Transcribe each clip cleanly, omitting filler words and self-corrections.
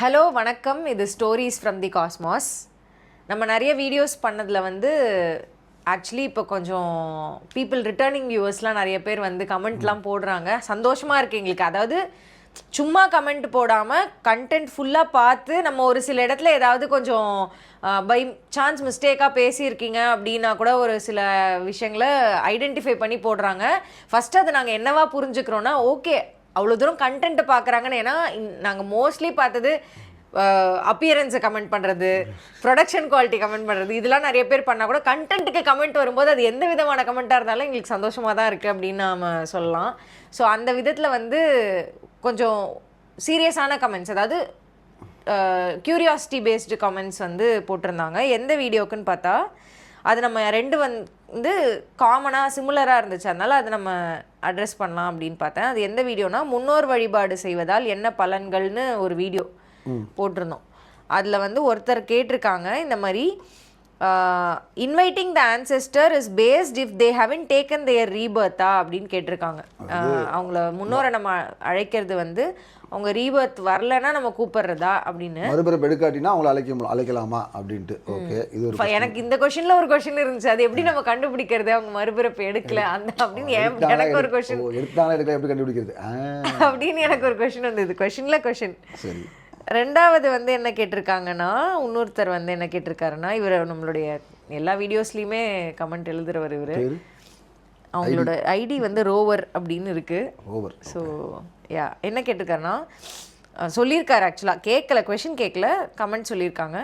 Hello வணக்கம், இது stories from the cosmos. நம்ம நிறைய வீடியோஸ் பண்ணதில் வந்து ஆக்சுவலி இப்போ கொஞ்சம் பீப்புள் ரிட்டர்னிங் வியூவர்ஸ்லாம் நிறைய பேர் வந்து கமெண்ட்லாம் போடுறாங்க. சந்தோஷமாக இருக்குது எங்களுக்கு. அதாவது சும்மா கமெண்ட் போடாமல் கண்டென்ட் ஃபுல்லாக பார்த்து நம்ம ஒரு சில இடத்துல ஏதாவது கொஞ்சம் பை சான்ஸ் மிஸ்டேக்காக பேசியிருக்கீங்க அப்படின்னா கூட ஒரு சில விஷயங்களை ஐடென்டிஃபை பண்ணி போடுறாங்க. ஃபஸ்ட்டு அதை நாங்கள் என்னவா புரிஞ்சுக்கிறோன்னா, ஓகே அவ்வளோ தூரம் கண்டென்ட்டை பார்க்குறாங்கன்னு. ஏன்னா நாங்கள் மோஸ்ட்லி பார்த்தது அப்பியரன்ஸை கமெண்ட் பண்ணுறது, ப்ரொடக்ஷன் குவாலிட்டி கமெண்ட் பண்ணுறது, இதெல்லாம் நிறைய பேர் பண்ணால் கூட கண்டென்ட்டுக்கு கமெண்ட் வரும்போது அது எந்த விதமான கமெண்ட்டாக இருந்தாலும் எங்களுக்கு சந்தோஷமாக தான் இருக்குது அப்படின்னு நாம் சொல்லலாம். ஸோ அந்த விதத்தில் வந்து கொஞ்சம் சீரியஸான கமெண்ட்ஸ், அதாவது க்யூரியாசிட்டி பேஸ்டு கமெண்ட்ஸ் வந்து போட்டிருந்தாங்க. எந்த வீடியோக்குன்னு பார்த்தா அது நம்ம ரெண்டு வந்து காமனாக சிமிலராக இருந்துச்சு, அதனால் அதை நம்ம அட்ரஸ் பண்ணலாம் அப்படின்னு பார்த்தேன். அது எந்த வீடியோனா, முன்னோர் வழிபாடு செய்வதால் என்ன பலன்கள்னு ஒரு வீடியோ போட்டிருந்தோம். அதில் வந்து ஒருத்தர் கேட்டிருக்காங்க இந்த மாதிரி, inviting the ancestor is passed if they haven't taken their ரீபர்த்தா அப்படின்னு கேட்டிருக்காங்க. அவங்கள முன்னோரை நம்ம அழைக்கிறது வந்து அவங்க ரீபர்த் வரலன்னா நம்ம கூப்பிடுறதா அப்படின்னு. மறுபிறப்பு எடுக்காட்டினா அவங்கள அழைக்கலாமா அப்படின்ட்டு. ஓகே, இது ஒரு எனக்கு இந்த கொஸ்டின்ல ஒரு கொஸ்டின் இருந்துச்சு, அது எப்படி நம்ம கண்டுபிடிக்கிறது அவங்க மறுபிறப்பு எடுக்கல அந்த அப்படின்னு எனக்கு ஒரு கொஸ்டின். எடுத்தாலும் எடுக்கல எப்படி கண்டுபிடிக்கிறது அப்படின்னு எனக்கு ஒரு கொஸ்டின் வந்தது. கொஸ்டின்ல கொஸ்டின். சரி, ரெண்டாவது வந்து என்ன கேட்டிருக்காங்கன்னா, இன்னொருத்தர் வந்து என்ன கேட்டிருக்காருன்னா, இவர் நம்மளுடைய எல்லா வீடியோஸ்லையுமே கமெண்ட் எழுதுறவர் இவர். அவங்களோட ஐடி வந்து ரோவர் அப்படின்னு இருக்கு. ரோவர். ஸோ யா, என்ன கேட்டிருக்காருன்னா, சொல்லியிருக்காரு ஆக்சுவலாக, கேட்கல கொஷின் கேட்கல, கமெண்ட் சொல்லியிருக்காங்க.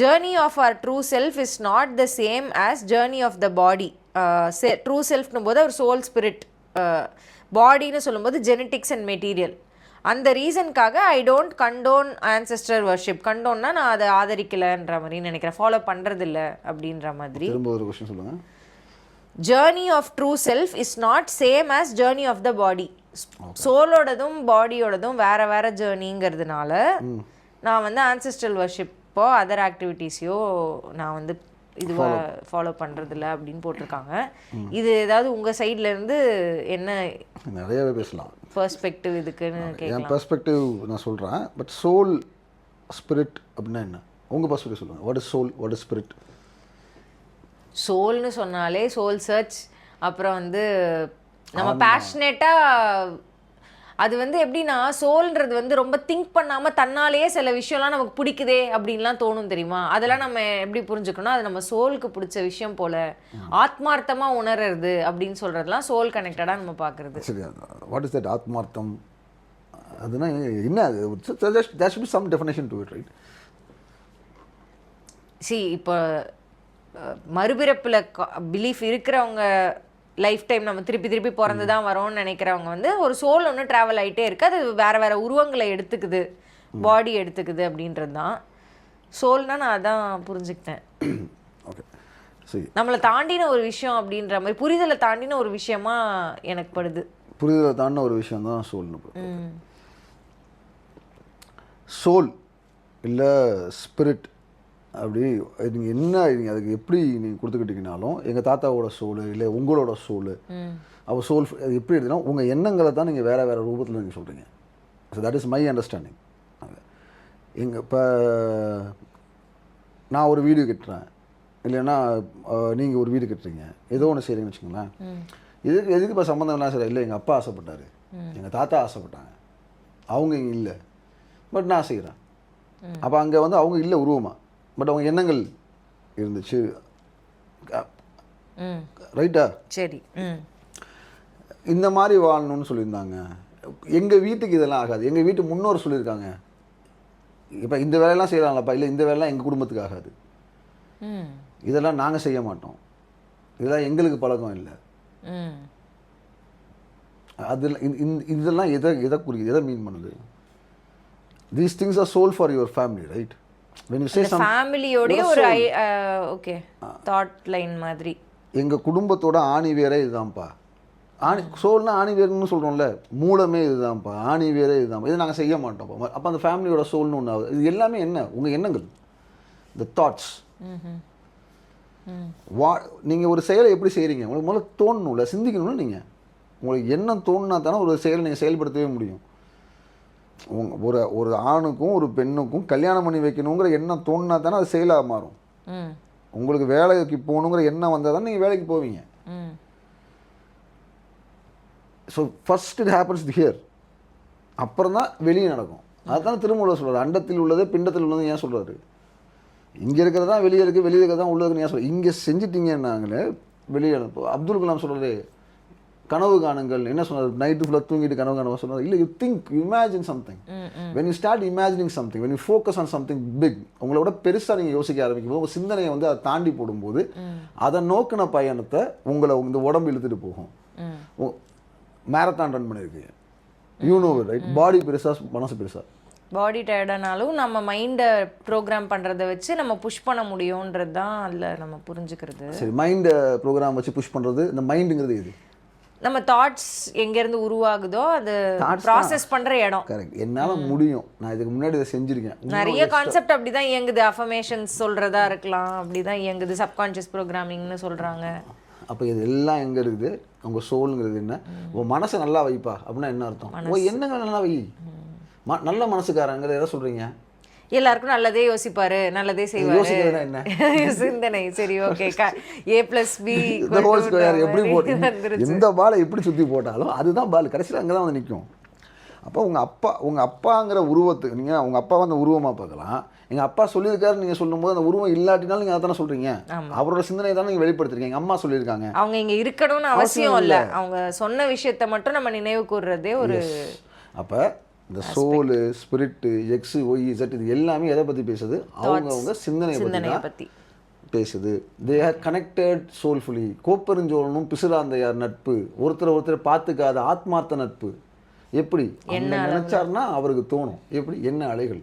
Journey of our true self is not the same as journey of the body. True செல்ஃப்னும் போது அவர் சோல் ஸ்பிரிட், பாடின்னு சொல்லும்போது ஜெனட்டிக்ஸ் அண்ட் மெட்டீரியல். அந்த ரீசனுக்காக I don't condone ancestor worship. கண்டோன்னா நான் அதை ஆதரிக்கலைன்ற மாதிரி நினைக்கிறேன், ஃபாலோ பண்ணுறதில்ல அப்படின்ற மாதிரி. ஒரு கொஸ்டின் சொல்லுங்கள். Journey of true self is not same as journey of the body. சோலோடதும் பாடியோடதும் வேற வேற ஜேர்னிங்கிறதுனால நான் வந்து ஆன்செஸ்ட்ரல் வர்ஷிப்போ அதர் ஆக்டிவிட்டீஸையோ நான் வந்து இதுவாக ஃபாலோ பண்ணுறதில்ல அப்படின்னு போட்டிருக்காங்க. இது ஏதாவது உங்கள் சைட்லேருந்து என்ன நிறையவே பேசலாம் பெர்ஸ்பெக்டிவ் இதுக்குன்னு கேட்கலாம். என் பெர்ஸ்பெக்டிவ் நான் சொல்கிறேன். பட் சோல் ஸ்பிரிட் அப்படின்னா என்ன? உங்கள் பெர்ஸ்பெக்டிவ் சொல்லுங்கள். What is soul, what is spirit? சோல்னு சொன்னாலே சோல் சர்ச், அப்புறம் வந்து நம்ம பேஷனேட்டாக அது வந்து எப்படின்னா, சோல்ன்றது வந்து ரொம்ப திங்க் பண்ணாமல் தன்னாலேயே சில விஷயம்லாம் நமக்கு பிடிக்குதே அப்படின்லாம் தோணும் தெரியுமா. அதெல்லாம் நம்ம எப்படி புரிஞ்சுக்கணும், அது நம்ம சோலுக்கு பிடிச்ச விஷயம் போல் ஆத்மார்த்தமாக உணர்றது அப்படின்னு சொல்கிறதுலாம் சோல் கனெக்டடாக நம்ம பார்க்குறது. சரி, வாட் இஸ் தட் ஆத்மார்த்தம்? அதுனா என்ன? அது there should be some definition to it, right? See, இப்போ மறுபிறப்பில் பிலீஃப் இருக்கிறவங்க, லைஃப் டைம் நம்ம திருப்பி திருப்பி பிறந்து தான் வரோம்னு நினைக்கிறவங்க வந்து ஒரு சோல் ஒன்று ட்ராவல் ஆகிட்டே இருக்குது, அது வேறு வேறு உருவங்களை எடுத்துக்குது, பாடி எடுத்துக்குது அப்படின்றது தான் சோல்னா. நான் அதான் புரிஞ்சுக்கிட்டேன். ஓகே, சரி, நம்மளை தாண்டின ஒரு விஷயம் அப்படின்ற மாதிரி, புரிதலை தாண்டின ஒரு விஷயமா எனக்கு படுது. புரிதலை தாண்டின ஒரு விஷயம் தான் சோல்னு. சோல் இல்லை ஸ்பிரிட் அப்படி நீங்கள் என்ன, நீங்கள் அதுக்கு எப்படி நீங்கள் கொடுத்துக்கிட்டீங்கனாலும், எங்கள் தாத்தாவோட சோலு இல்லை உங்களோட சோலு, அப்போ சோல் அது எப்படி எடுத்துனா உங்கள் எண்ணங்களை தான் நீங்கள் வேறு வேறு ரூபத்தில் நீங்கள் சொல்கிறீங்க. So that is my understanding. இப்போ நான் ஒரு வீடு கட்டுறேன், இல்லைன்னா நீங்கள் ஒரு வீடு கட்டுறீங்க, ஏதோ ஒன்று செய்கிறீங்கன்னு வச்சுக்கோங்களேன். எதுக்கு இப்போ சம்மந்தம் எல்லாம் சரி இல்லை, எங்கள் அப்பா ஆசைப்பட்டார், எங்கள் தாத்தா ஆசைப்பட்டாங்க, அவங்க இங்கே இல்லை, பட் நான் செய்கிறேன். அப்போ அங்கே வந்து அவங்க இல்லை உருவமாக, பட் அவங்க எண்ணங்கள் இருந்துச்சு, ரைட்டா? சரி, இந்த மாதிரி வாழணும்னு சொல்லியிருந்தாங்க. எங்கள் வீட்டுக்கு இதெல்லாம் ஆகாது, எங்கள் வீட்டு முன்னோர் சொல்லியிருக்காங்க, இப்போ இந்த வேலையெல்லாம் செய்யலாம்லப்பா, இல்லை இந்த வேலைலாம் எங்கள் குடும்பத்துக்கு ஆகாது, இதெல்லாம் நாங்கள் செய்ய மாட்டோம், இதெல்லாம் எங்களுக்கு பழக்கம் இல்லை. அதில் இதெல்லாம் எதை குறிக்குது, எதை மீன் பண்ணுது? These things are sold for your family, right? When you say some ஃபேமிலியோட ஒரு ஓகே தாட் லைன் மாதிரி, எங்க குடும்பத்தோட ஆணி வேரே இதுதான்ப்பா. ஆணி சோல்னா ஆணி வேர்னு சொல்றோம்ல, மூலமே இதுதான்ப்பா, ஆணி வேரே இதுதான், இது நாங்கள் செய்ய மாட்டோம். அப்போ அந்த ஃபேமிலியோட சோல்னு ஒன்று ஆகுது. இது எல்லாமே என்ன? உங்கள் எண்ணங்கள், the thoughts. நீங்கள் ஒரு செயலை எப்படி செய்கிறீங்க, உங்களுக்கு முதல்ல தோணணும்ல, சிந்திக்கணும்ல. நீங்கள் உங்களுக்கு எண்ணம் தோணுனா தானே ஒரு செயலை நீங்கள் செயல்படுத்தவே முடியும். ஒரு ஒரு ஆணுக்கும் ஒரு பெண்ணுக்கும் கல்யாணம் பண்ணி வைக்கணுங்கிற எண்ணம் தோணுனா தானே அது செயலாக மாறும். உங்களுக்கு வேலைக்கு போகணுங்கிற எண்ணம் வந்தால் தானே நீங்கள் வேலைக்கு போவீங்க. So first it happens here, அப்புறம் தான் வெளியே நடக்கும். அதுதான் திருமூலர் சொல்கிறார், அண்டத்தில் உள்ளது பிண்டத்தில் உள்ளது ஏன் சொல்கிறாரு. இங்கே இருக்கிறது தான் வெளியே இருக்குது, வெளியே இருக்கிறது தான் உள்ளதுன்னு ஏன் சொல்கிறார். இங்கே செஞ்சிட்டிங்கன்னாங்களே வெளியே. அப்துல் கலாம் சொல்கிறது கனவு காணுங்கள், என்ன சொன்னார், நைட்டு ஃபுல்லாக தூங்கிட்டு கனவு காண சொன்னார். இல்லை, you think, you imagine something. When you start imagining something, when you focus on something big, உங்களோட பெருசாக நீங்கள் யோசிக்க ஆரம்பிக்கும் போது உங்கள் சிந்தனையை வந்து அதை தாண்டி போடும்போது அதை நோக்கின பயணத்தை உங்களை இந்த உடம்பு இழுத்துட்டு போகும். மேரத்தான் ரன் பண்ணியிருக்கு, யூ நோ ரைட். பாடி பெருசா மனசு பெருசா. பாடி டயர்டானாலும் நம்ம மைண்டை ப்ரோக்ராம் பண்ணுறதை வச்சு நம்ம புஷ் பண்ண முடியுன்றது தான் அதில் நம்ம புரிஞ்சுக்கிறது. சரி, மைண்டை ப்ரோக்ராம் வச்சு புஷ் பண்ணுறது, இந்த மைண்டுங்கிறது எது? நம்ம தாட்ஸ் எங்கேருந்து உருவாகுதோ அது ப்ராசஸ் பண்ணுற இடம். கரெக்ட். என்னால் முடியும், நான் இதுக்கு முன்னாடி இதை செஞ்சுருக்கேன். நிறைய கான்செப்ட் அப்படி தான் இயங்குது. அஃபர்மேஷன்ஸ் சொல்கிறதா இருக்கலாம், அப்படி தான் இயங்குது. சப்கான்ஷியஸ் ப்ரோக்ராமிங்னு சொல்கிறாங்க. அப்போ இது எல்லாம் எங்கே இருக்குது? உங்கள் சோலுங்கிறது என்ன? உன் மனசை நல்லா வைப்பா அப்படின்னா என்ன அர்த்தம்? உன் எண்ணங்கள் நல்லா வை. நல்ல மனசுக்காரங்க எதை சொல்கிறீங்க? எல்லாருக்கும் நல்லதே யோசிப்பாரு, நல்லதே செய்வாரு. என்ன சிந்தனை? சரி, ஓகே. A+B எப்படி போட்டு எந்த பாலை எப்படி சுற்றி போட்டாலும் அதுதான் பால் கடைசியில் அங்கே தான் வந்து நிற்கும். அப்போ உங்கள் அப்பாங்கிற உருவத்துக்கு நீங்கள் உங்கள் அப்பா வந்து உருவமாக பார்க்கலாம். எங்கள் அப்பா சொல்லியிருக்காரு நீங்கள் சொல்லும்போது அந்த உருவம் இல்லாட்டினாலும் நீங்கள் அதை தானே சொல்கிறீங்க. அவரோட சிந்தனை தானே நீங்கள் வெளிப்படுத்துறீங்க. எங்கள் அம்மா சொல்லியிருக்காங்க, அவங்க இங்கே இருக்கணும்னு அவசியம் இல்லை, அவங்க சொன்ன விஷயத்தை மட்டும் நம்ம நினைவு கூறுறதே ஒரு. அப்போ இந்த சோலு, ஸ்பிரிட்டு, எக்ஸு, ஒய், இசட் இது எல்லாமே எதை பற்றி பேசுது? அவங்க சிந்தனையை பற்றி பேசுது. They are connected சோல்ஃபுல்லி. கோப்பெருஞ்சோழனும் பிசுராந்தையார் நட்பு, ஒருத்தரை பார்த்துக்காத ஆத்மார்த்த நட்பு. எப்படி என்ன நினைச்சார்னா அவருக்கு தோணும். எப்படி? என்ன அலைகள்.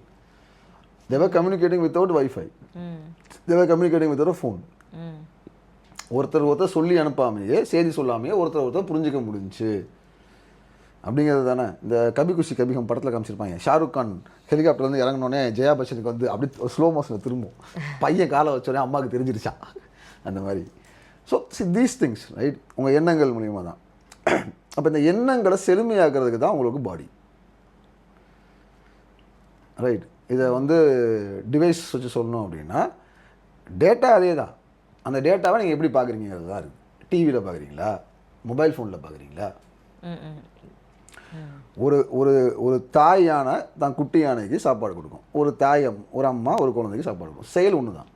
they were communicating without Wi-Fi. they were communicating without a phone. ஒருத்தர் சொல்லி அனுப்பாமையே, செய்தி சொல்லாமையே ஒருத்தர் புரிஞ்சிக்க முடிஞ்சுச்சு அப்படிங்கிறது தானே. இந்த கபி குஷி கபிகம் படத்தில் காமிச்சிருப்பாங்க. ஷாருக் கான் ஹெலிகாப்டர்லேருந்து இறங்கினோடனே ஜெயா பச்சனுக்கு வந்து அப்படி ஸ்லோ மோஷனில் திரும்பும், பையன் காலை வச்சோடனே அம்மாவுக்கு தெரிஞ்சிருச்சான், அந்த மாதிரி. ஸோ தீஸ் திங்ஸ் ரைட் உங்கள் எண்ணங்கள் மூலியமாக தான். அப்போ இந்த எண்ணங்களை செழுமையாக்குறதுக்கு தான் உங்களுக்கு பாடி ரைட். இதை வந்து டிவைஸ் வச்சு சொல்லணும் அப்படின்னா டேட்டா அதே தான். அந்த டேட்டாவை நீங்கள் எப்படி பார்க்குறீங்கிறது தான் இருக்குது. டிவியில் பார்க்குறீங்களா, மொபைல் ஃபோனில் பார்க்குறீங்களா? ஒரு ஒரு ஒரு தாய் யானை தான் குட்டி யானைக்கு சாப்பாடு கொடுக்கும். ஒரு தாயம், ஒரு அம்மா ஒரு குழந்தைக்கு சாப்பாடு கொடுக்கும். செயல் ஒன்று தான்,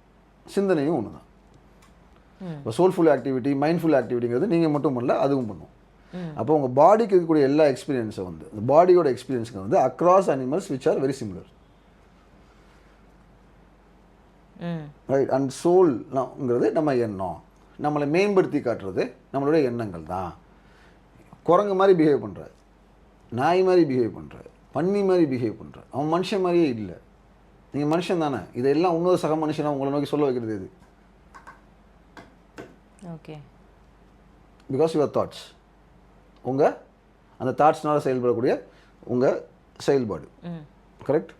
சிந்தனையும் ஒன்று தான். இப்போ சோல்ஃபுல் ஆக்டிவிட்டி, மைண்ட்ஃபுல் ஆக்டிவிட்டிங்கிறது நீங்கள் மட்டும் பண்ணல, அதுவும் பண்ணும். அப்போ உங்கள் பாடிக்கு இருக்கக்கூடிய எல்லா எக்ஸ்பீரியன்ஸை வந்து இந்த பாடியோட எக்ஸ்பீரியன்ஸுக்கு வந்து across animals which are very similar right. And சோல்ங்கிறது நம்ம எண்ணம், நம்மளை மேம்படுத்தி காட்டுறது நம்மளுடைய எண்ணங்கள் தான். குரங்கு மாதிரி பிஹேவ் பண்ணுற, நாய் மாதிரி பிஹேவ் பண்ணுற, பன்னி மாதிரி பிஹேவ் பண்ணுற, அவன் மனுஷன் மாதிரியே இல்லை. நீங்கள் மனுஷன் தானே. இதெல்லாம் இன்னொரு சக மனுஷனாக உங்களை நோக்கி சொல்ல வைக்கிறது இது. ஓகே, பிகாஸ் யுவர் தாட்ஸ், உங்கள் அந்த தாட்ஸ்னால் செயல்படக்கூடிய உங்கள் செயல்பாடு. கரெக்ட்.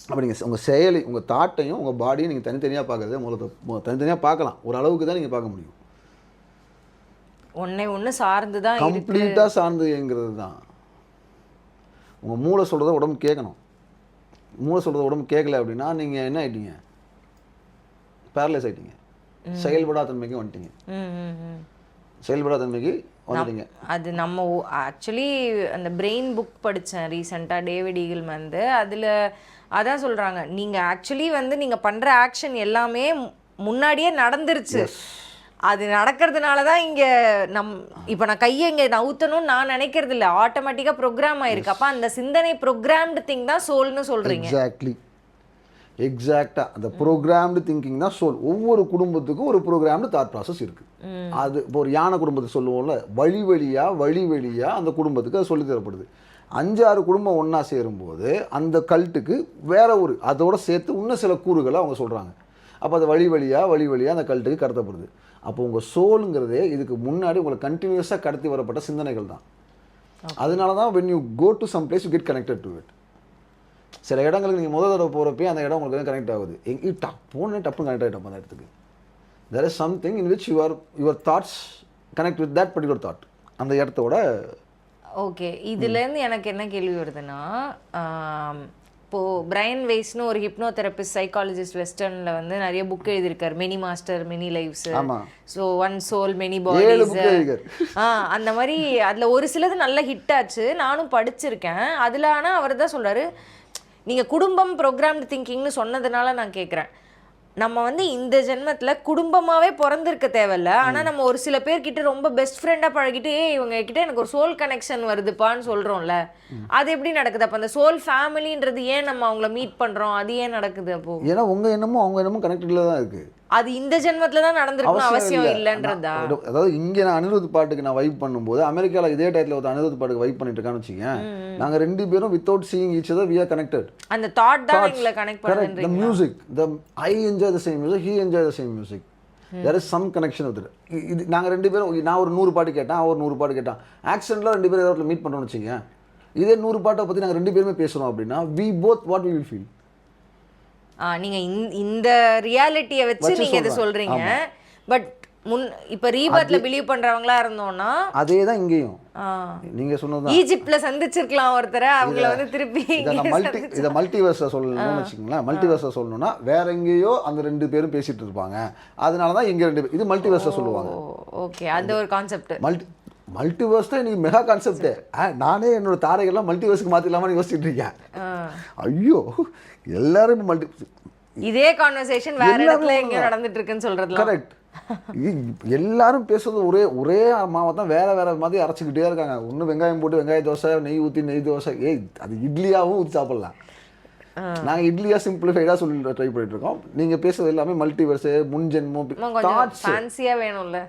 அப்போ நீங்கள் உங்கள் செயலி, உங்கள் தாட்டையும் உங்கள் பாடியும் நீங்கள் தனித்தனியாக பார்க்குறதே மூலத்தை தனித்தனியாக பார்க்கலாம். ஒரு அளவுக்கு தான் நீங்கள் பார்க்க முடியும். ஒன்று சார்ந்து தான், கம்ப்ளீட்டாக சார்ந்துங்கிறது தான். உங்கள் மூளை சொல்கிறத உடம்பு கேட்கணும். மூளை சொல்கிறத உடம்பு கேட்கல அப்படின்னா நீங்கள் என்ன ஆகிட்டீங்க? பேரலைஸ் ஆகிட்டீங்க. செயல்படாதன்மைக்கு வந்துட்டீங்க. செயல்படாதன்மைக்கு வந்துட்டீங்க. அது நம்ம ஆக்சுவலி அந்த பிரெயின் புக் படித்தேன் ரீசெண்டாக, டேவிட் ஈகிள்மேன் வந்து. அதில் அதான் சொல்கிறாங்க, நீங்கள் ஆக்சுவலி வந்து நீங்கள் பண்ணுற ஆக்ஷன் எல்லாமே முன்னாடியே நடந்துருச்சு. அது நடக்கிறதுனால தான் இங்கே இப்போ நான் கையை இங்கே நவுத்தணும்னு நான் நினைக்கிறது இல்லை, ஆட்டோமேட்டிக்காக ப்ரோக்ராம் ஆயிருக்கு. அப்போ அந்த சிந்தனை ப்ரோக்ராம்டு திங் தான் சோல்னு சொல்கிறீங்க. எக்ஸாக்டாக அந்த ப்ரோக்ராம்டு திங்கிங் தான் சோல். ஒவ்வொரு குடும்பத்துக்கும் ஒரு ப்ரோக்ராம்டு தாட் ப்ராசஸ் இருக்குது. அது இப்போ ஒரு யானை குடும்பத்தை சொல்லுவோம்ல, வழி வழியாக அந்த குடும்பத்துக்கு அது சொல்லி தரப்படுது. 5-6 குடும்பம் ஒன்றா சேரும்போது அந்த கல்ட்டுக்கு வேற ஒரு அதோட சேர்த்து இன்னும் சில கூறுகளை அவங்க சொல்கிறாங்க. அப்போ அது வழி வழியாக அந்த கல்ட்டுக்கு கடத்தப்படுது. அப்போ உங்கள் சோலுங்கிறதே இதுக்கு முன்னாடி உங்களை கண்டினியூஸாக கடத்தி வரப்பட்ட சிந்தனைகள் தான். அதனால தான் when you go to some place you get connected to it. சில இடங்களுக்கு நீங்கள் முதல் தடவை போகிறப்பே அந்த இடம் உங்களுக்கு கனெக்ட் ஆகுது. போனே டப்புன்னு கனெக்ட் ஆகிட்டோம் அந்த இடத்துக்கு. there is something in which your thoughts connect with that particular thought. அந்த இடத்தோட ஓகே, இதுலேருந்து எனக்கு என்ன கேள்வி வருதுன்னா, இப்போது பிரைன் வெய்ஸ்னு ஒரு ஹிப்னோதெரபிஸ்ட் சைக்காலஜிஸ்ட் வெஸ்டர்னில் வந்து நிறைய புக் எழுதியிருக்காரு. Many master many lives, so one soul many bodies, அந்த மாதிரி அதில் ஒரு சிலது நல்ல ஹிட் ஆச்சு, நானும் படிச்சிருக்கேன். அதில் ஆனால் அவர் தான் சொல்கிறாரு, நீங்கள் குடும்பம் ப்ரோக்ராம்டு திங்கிங்னு சொன்னதுனால நான் கேட்குறேன், நம்ம வந்து இந்த ஜென்மத்தில் குடும்பமாகவே பிறந்திருக்க தேவையில்ல, ஆனால் நம்ம ஒரு சில பேர்கிட்ட ரொம்ப பெஸ்ட் ஃப்ரெண்டாக பழகிட்டு இவங்க கிட்ட எனக்கு ஒரு சோல் கனெக்ஷன் வருதுப்பான்னு சொல்கிறோம்ல, அது எப்படி நடக்குது? அப்போ அந்த சோல் ஃபேமிலின்றது ஏன் நம்ம அவங்கள மீட் பண்ணுறோம், அது ஏன் நடக்குது? அப்போ ஏன்னா உங்கள் எண்ணமும் அவங்க எண்ணமும் கனெக்டடில் தான் இருக்குது. அது இந்த ஜென்மத்தில் தான் நடந்திருக்கணும் அவசியம் இல்லைன்றதா? அதாவது இங்கே நான் அனிருத் பாட்டுக்கு நான் வைப் பண்ணும்போது அமெரிக்காவில் இதே டைத்தில் ஒரு அனிருத் பாட்டுக்கு வைப் பண்ணிட்டு இருக்கான்னு வச்சுக்கேன், நாங்கள் 2 பேரும் without seeing each other we are connected. அந்த தாட் தான் எங்களை கனெக்ட் பண்ணுது. The music, I enjoy the same music, he enjoy the same music. There is some connection with it. இது நாங்கள் 2 பேரும், நான் ஒரு 100 பாட்டு கேட்டேன், அவர் 100 பாட்டு கேட்டான், ஆக்சிடென்ட்ல 2 பேரும் ஏதாவது மீட் பண்ணுறோம்னு வச்சுக்கேன், இதே 100 பாட்டை பற்றி நாங்கள் 2 பேருமே பேசுகிறோம் அப்படின்னா we both what we will feel. நீங்க இந்த ரியாலிட்டியை வச்சு நீங்க இதை சொல்றீங்க. பட் இப்ப ரீபர்த்ல பிலீவ் பண்றவங்களா இருந்தோம்னா அதே தான் இங்கேயும் நீங்க சொன்னது ஈஜிப்ட்ல சந்திச்சிருக்கலாம் ஒருத்தரை, அவங்கள வந்து திருப்பி இதை மல்டிவர்ஸை சொல்லணும்னு வச்சுக்கோங்களேன். மல்டிவர்ஸை சொல்லணும்னா வேற எங்கேயோ அந்த 2 பேரும் பேசிட்டு இருப்பாங்க, அதனால தான் இங்கே 2 பேர், இது மல்டிவர்ஸை சொல்லுவாங்க. ஓகே, அந்த ஒரு கான்செப்ட். மல்டிவர்ஸ் தான் இன்னைக்கு மெகா கான்செப்ட். நானே என்னோட தாரைகள்லாம் மல்டிவர்ஸ்க்கு மாற்றிடலாமான்னு யோசிச்சுட்டு இருக்கேன். ஐயோ, எல்லாரும் மல்டி, இதே கான்வர்சேஷன் வேற இடத்துல எங்க நடந்துட்டு இருக்குன்னு சொல்றது கரெக்ட். எல்லாரும் பேசுறது ஒரே மாவை தான் வேற வேற மாதிரி அரைச்சிக்கிட்டே இருக்காங்க. ஒன்று வெங்காயம் போட்டு வெங்காய தோசை, நெய் ஊற்றி நெய் தோசை, அது இட்லியாகவும் ஊற்றி சாப்பிடலாம். நாங்கள் இட்லியாக சிம்பிளிஃபைடாக சொல்லி ட்ரை பண்ணிட்டு இருக்கோம். நீங்கள் பேசுறது எல்லாமே மல்டிவர்ஸு, முன்ஜென்மம், ஃபேன்சியாக வேணும்ல.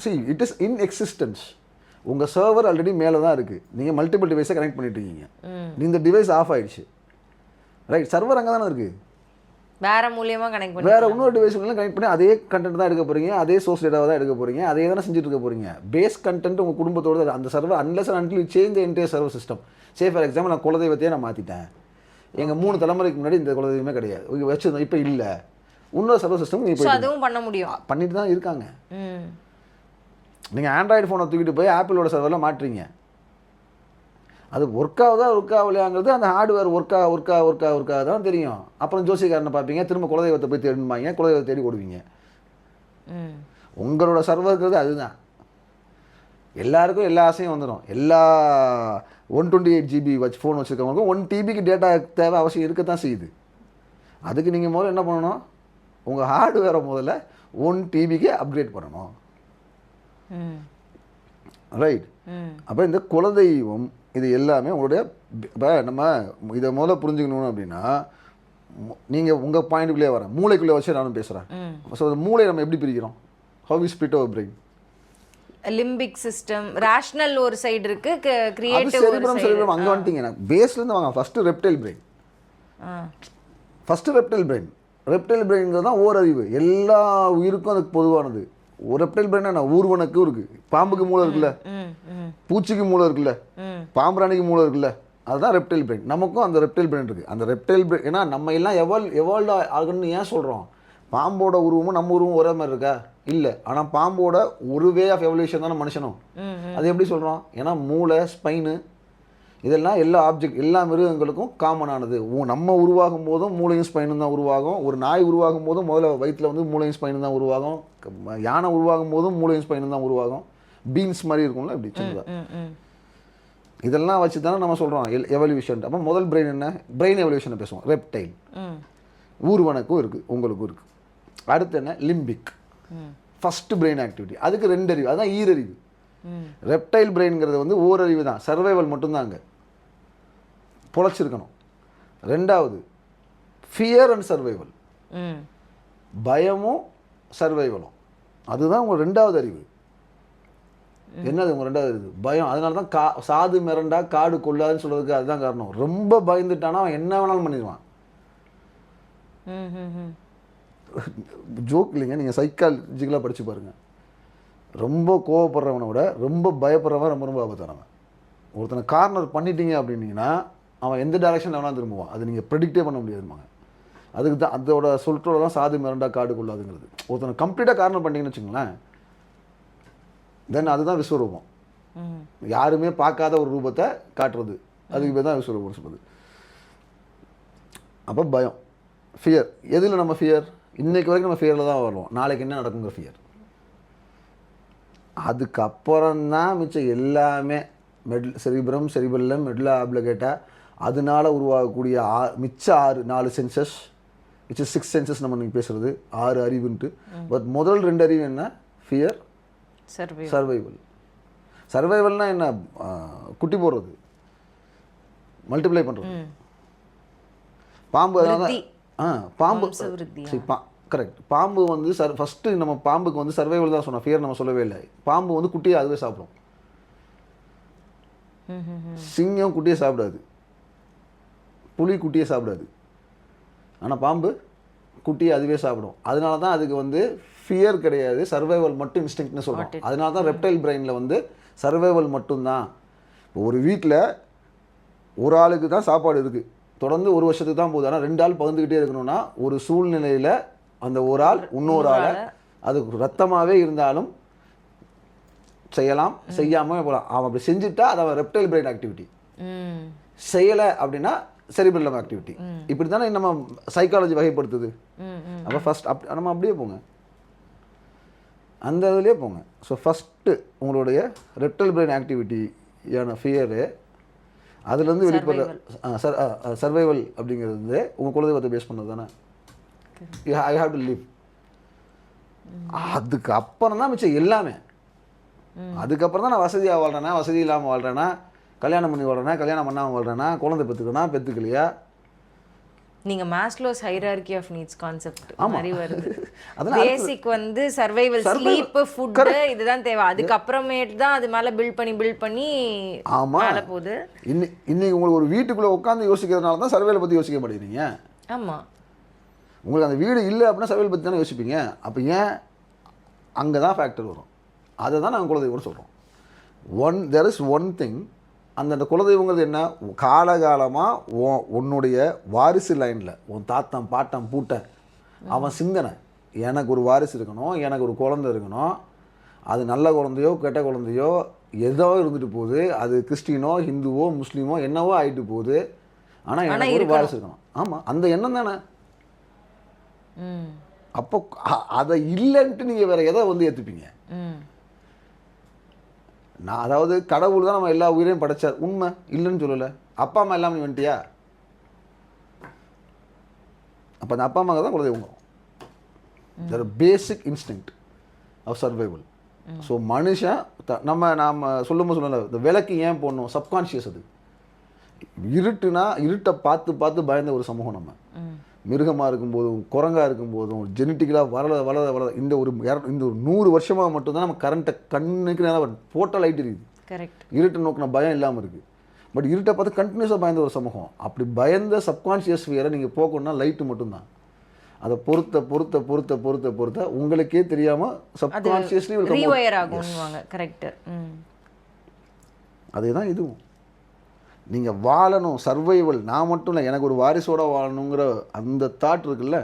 see it is in existence. உங்கள் சர்வர் ஆல்ரெடி மேலே தான் இருக்குது, நீங்கள் மல்டிபிள் டிவைஸை கனெக்ட் பண்ணிட்டு இருக்கீங்க, இந்த டிவைஸ் ஆஃப் ஆயிடுச்சு, ரைட்? சர்வர் அங்கே தானே இருக்குது, வேற மூலியமாக கனெக்ட் பண்ணி வேற இன்னொரு டிவைஸ் கனெக்ட் பண்ணி அதே கண்டென்ட் தான் எடுக்க போகிறீங்க, அதே சோர்ஸ் டேட்டாவை தான் எடுக்க போகிறீங்க, அதே தானே செஞ்சுட்டு இருக்க போகிறீங்க. பேஸ் கண்டென்ட் உங்கள் குடும்பத்தோட அந்த server unless and until change the entire server system. Say for example, நான் குலதெய்வத்தையே நான் மாற்றிட்டேன், எங்கள் 3 தலைமுறைக்கு முன்னாடி இந்த குலதெய்வமே கிடையாது, வச்சுருந்தோம், இப்போ இல்லை, இன்னொரு சர்வர் சிஸ்டம் இப்போ அதுவும் பண்ண முடியும், பண்ணிட்டு தான் இருக்காங்க. நீங்கள் ஆண்ட்ராய்டு ஃபோனை தூக்கிட்டு போய் ஆப்பிளோட சர்வரில் மாட்டுறீங்க, அது ஒர்க் ஆகலையாங்கிறது அந்த ஹார்ட்வேர் ஒர்க் தான் தெரியும். அப்புறம் ஜோசிக்காரனை பார்ப்பீங்க, திரும்ப குலதெய்வத்தை போய் தேடுமாங்க, குலதெய்வத்தை தேடி கொடுவீங்க. உங்களோட சர்வருங்கிறது அதுதான். எல்லாருக்கும் எல்லா ஆசையும் வந்துடும். எல்லா 128 GB ஃபோன் வச்சுருக்கவங்களுக்கும் 1 TBக்கு டேட்டா தேவை அவசியம் இருக்கத்தான் செய்யுது. அதுக்கு நீங்கள் முதல்ல என்ன பண்ணணும், உங்கள் ஹார்ட்வேரை முதல்ல 1 TBக்கு அப்கிரேட் பண்ணணும், ரைட்? அப்போ இந்த குலதெய்வம் இது எல்லாமே உங்களுடைய, இப்போ நம்ம இதை முதல்ல புரிஞ்சுக்கணும் அப்படின்னா, நீங்கள் உங்கள் பாயிண்ட்டுக்குள்ளே வரேன், மூளைக்குள்ளே வச்சு நானும் பேசுகிறேன். ஸோ அந்த மூளை நம்ம எப்படி பிரிக்கிறோம், how we split our brain? Limbic system, rational ஒரு சைடு இருக்கு, கிரியேட்டிவ் ஒரு சைடு. அங்கே வந்துட்டீங்க, நான் பேஸ்லேருந்து வாங்க. ஃபஸ்ட்டு ரெப்டைல் பிரெயின், ரெப்டைல் பிரெயின்ங்கிறது தான் ஓரறிவு, எல்லா உயிருக்கும் அதுக்கு பொதுவானது. ஒரு ரெப்டைல் பிரெயின் என்ன, ஊர்வனுக்கும் இருக்குது, பாம்புக்கு மூளை இருக்குல்ல, பூச்சிக்கு மூளை இருக்குல்ல, பாம்பராணிக்கு மூளை இருக்குல்ல, அதுதான் ரெப்டைல் பிரெயின். நமக்கும் அந்த ரெப்டைல் பிரெயின் இருக்குது. அந்த ரெப்டைல் பிரெயின், ஏன்னா நம்ம எல்லாம் எவால்வ் ஆகணும்னு ஏன் சொல்கிறோம்? பாம்போட உருவமும் நம்ம உருவம் ஒரே மாதிரி இருக்கா? இல்லை. ஆனால் பாம்போட ஒரு வே ஆஃப் எவல்யூஷன் தானே மனுஷனும். அது எப்படி சொல்கிறோம்? ஏன்னா மூளை, ஸ்பைனு, இதெல்லாம் எல்லா ஆப்ஜெக்ட், எல்லா மிருகங்களுக்கும் காமனானது. நம்ம உருவாகும் போதும் மூளையும் ஸ்பைனும் தான் உருவாகும். ஒரு நாய் உருவாகும் போதும் முதல்ல வயிற்றில் வந்து மூளையும் ஸ்பைனும் தான் உருவாகும். யானை உருவாகும் போதும் மூளையும் ஸ்பைனும் தான் உருவாகும். பீன்ஸ் மாதிரி இருக்கும்ல, இப்படி சின்னதாக. இதெல்லாம் வச்சு தானே நம்ம சொல்கிறோம் எவல்யூஷன். அப்போ முதல் பிரெயின் என்ன, பிரெயின் எவல்யூஷனை பேசுவோம். ரெப்டைல், ஊர்வனுக்கும் இருக்குது, உங்களுக்கும் இருக்குது. அடுத்து என்ன, லிம்பிக், ஃபஸ்ட்டு பிரெயின் ஆக்டிவிட்டி. அதுக்கு 2 அறிவு, அதுதான் ஈரறிவு. ரெப்டைல் பிரெயின்ங்கிறது வந்து ஓரறிவு தான், சர்வைவல் மட்டும்தான், அங்கே பொழைச்சிருக்கணும். 2வது ஃபியர் அண்ட் சர்வைவல், பயமும் சர்வைவலும், அதுதான் உங்கள் 2வது அறிவு. என்னது உங்கள் 2வது அறிவு? பயம். அதனால தான் சாது மிரண்டா காடு கொள்ளாதுன்னு சொல்கிறதுக்கு அதுதான் காரணம். ரொம்ப பயந்துட்டானா அவன் என்ன வேணாலும் பண்ணிடுவான். ஜோக் இல்லைங்க, நீங்கள் சைக்காலஜிக்கலாக படித்து பாருங்கள். ரொம்ப கோவப்படுறவனை விட ரொம்ப பயப்படுறவன் ரொம்ப ரொம்ப ஆபத்தானவன். ஒருத்தனை கார்னர் பண்ணிட்டீங்க அப்படின்னீங்கன்னா அவன் எந்த டைரக்ஷனில் வேணாலும் திரும்புவான். அது நீங்கள் ப்ரெடிக்டே பண்ண முடியாதுமாங்க. அதுக்கு தான் அதோட சொல்கிறோட தான் சாது மிரண்டா காடு கொள்ளாதுங்கிறது. ஒருத்தனை கம்ப்ளீட்டாக கார்னர் பண்ணிட்டீங்கன்னு வச்சுங்களேன், தென் அதுதான் விஸ்வரூபம். யாருமே பார்க்காத ஒரு ரூபத்தை காட்டுறது, அதுக்கு பேர் தான் விஸ்வரூபம்னு சொல்றது. அப்போ பயம், ஃபியர். எதில் நம்ம ஃபியர்? இன்னைக்கு வரைக்கும் நம்ம ஃபியரில் தான் வருவோம், நாளைக்கு என்ன நடக்குங்கிற ஃபியர். அதுக்கப்புறம்தான் மிச்சம் எல்லாமே செரிப்ரம், செரிபெல்லம், மெடுலா ஆப்ளிகேட்டா, அதனால உருவாகக்கூடிய மிச்ச 4 சென்சஸ், விச் இஸ் 6 சென்சஸ் நம்ம நீங்கள் பேசுகிறது 6 அறிவுன்ட்டு. பட் முதல் 2 அறிவு என்ன? Fear, survival. சர்வைவல்னால் என்ன? குட்டி போடுறது, மல்டிப்ளை பண்ணுறது. பாம்பு அதனால பாம்பு கரெக்ட். பாம்பு வந்து ஃபஸ்ட்டு நம்ம பாம்புக்கு வந்து சர்வைவல் தான் சொன்னோம், ஃபியர் நம்ம சொல்லவே இல்லை. பாம்பு வந்து குட்டியை அதுவே சாப்பிடும். சிங்கம் குட்டியை சாப்பிடாது, புலி குட்டியை சாப்பிடாது, ஆனால் பாம்பு குட்டியை அதுவே சாப்பிடும். அதனால தான் அதுக்கு வந்து ஃபியர் கிடையாது, சர்வைவல் மட்டும் இன்ஸ்டிங்க்ட்னு சொல்கிறோம். அதனால தான் ரெப்டைல் பிரெயினில் வந்து சர்வைவல் மட்டும்தான். இப்போ ஒரு வீட்டில் ஒரு ஆளுக்கு தான் சாப்பாடு இருக்குது, தொடர்ந்து 1 வருஷத்துக்கு தான் போகுது, ஆனால் 2 ஆள் பகிர்ந்துக்கிட்டே இருக்கணும்னா ஒரு சூழ்நிலையில் அந்த ஒரு ஆள் இன்னொரு ஆளை அது ரத்தமாகவே இருந்தாலும் செய்யலாம், செய்யாமல் போகலாம். அவன் அப்படி செஞ்சுட்டா அது அவன் ரெப்டைல் பிரெயின் ஆக்டிவிட்டி. செய்யலை அப்படின்னா செரிபெல்லம் ஆக்டிவிட்டி. இப்படி தானே நம்ம சைக்காலஜி வகைப்படுத்துது. அப்போ ஃபஸ்ட் நம்ம அப்படியே போங்க, அந்த இதுலேயே போங்க. ஸோ ஃபஸ்ட்டு உங்களுடைய ரெப்டைல் பிரெயின் ஆக்டிவிட்டியான ஃபியரு, அதுலேருந்து வெளிப்படுற சர்வைவல் அப்படிங்கிறது வந்து உங்கள் குலதெய்வத்தை பேஸ் பண்ணது தானே. I have to live. அதுக்கு அப்புறம் தான் மிச்சம் எல்லாமே. அதுக்கப்புறம் தான் நான் வசதியாக வாழ்கிறேன்னா, வசதி இல்லாமல் வாழ்கிறேன்னா, கல்யாணம் பண்ணி வாழ்கிறேன்னா, கல்யாணம் பண்ணாமல் வாழ்கிறேன்னா, குழந்தை பெற்றுக்கனா பெற்றுக்கலையா. நீங்கள் Maslow's hierarchy of needs concept மாதிரி வருது. பேசிக் வந்து சர்வைவல், ஸ்லீப், ஃபுட், இதுதான் தேவை. அதுக்கப்புறமேட்டு தான் அது மேலே பில்ட் பண்ணி மேலே போகுது. இன்னைக்கு உங்களுக்கு ஒரு வீட்டுக்குள்ளே உட்காந்து யோசிக்கிறதுனால தான் சர்வைவலை பற்றி யோசிக்க மாட்டேங்கிறீங்க. ஆமாம், உங்களுக்கு அந்த வீடு இல்லை அப்படின்னா சர்வைவல் பற்றி தானே யோசிப்பீங்க. அப்போ ஏன்? அங்கே தான் ஃபேக்டர் வரும். அதை தான் நாங்கள் குலதெய்வம்னு சொல்கிறோம். There is one thing. அந்த குலதெய்வங்கிறது என்ன? காலகாலமாக உன்னுடைய வாரிசு லைனில் உன் தாத்தன் பாட்டன் பூட்டன் அவன் சிந்தனை, எனக்கு ஒரு வாரிசு இருக்கணும், எனக்கு ஒரு குழந்தை இருக்கணும், அது நல்ல குழந்தையோ கெட்ட குழந்தையோ ஏதோ இருந்துட்டு போகுது, அது கிறிஸ்டினோ ஹிந்துவோ முஸ்லீமோ என்னவோ ஆகிட்டு போகுது, ஆனால் எனக்கு ஒரு வாரிசு இருக்கணும். ஆமாம், அந்த எண்ணம் தானே. அப்போ அதை இல்லைன்ட்டு நீங்கள் வேறு எதை வந்து ஏற்றுப்பீங்க? நான் அதாவது கடவுள் தான் நம்ம எல்லா உயிரையும் படைச்சார், உண்மை இல்லைன்னு சொல்லலை. அப்பா அம்மா எல்லாம் நீ வந்துட்டியா? அப்போ அந்த அப்பா அம்மா தான் குலதெய்வம். பேசிக் இன்ஸ்டிங்க்ட் ஆஃப் சர்வைவல். ஸோ மனுஷன் நாம் சொல்லும்போது சொல்லலை, இந்த விளக்கு ஏன் போடணும்? சப்கான்ஷியஸ். அது இருட்டை பார்த்து பயந்த ஒரு சமூகம் நம்ம. மிருகமாக இருக்கும்போதும் குரங்காக இருக்கும்போதும் ஜெனட்டிக்கலாக வளர இந்த ஒரு 100 வருஷமாக மட்டும்தான் நம்ம கரண்ட்டை கண்ணுக்கு நேரம் போட்ட லைட் இருக்குது. கரெக்ட். இருட்டை நோக்கின பயம் இல்லாமல் இருக்குது. பட் இருட்டை பார்த்து கண்டினியூஸாக பயந்த ஒரு சமூகம். அப்படி பயந்த சப்கான்ஷியஸ் ஃபியரை நீங்கள் போக்கணும்னா லைட்டு மட்டும்தான். அதை பொறுத்த உங்களுக்கே தெரியாமல் சப்கான்ஷியஸ்லி கரெக்ட். அதே தான் இதுவும். நீங்கள் வாழணும், சர்வைவல். நான் மட்டும் இல்லை, எனக்கு ஒரு வாரிசோட வாழணுங்கிற அந்த தாட் இருக்குல்ல,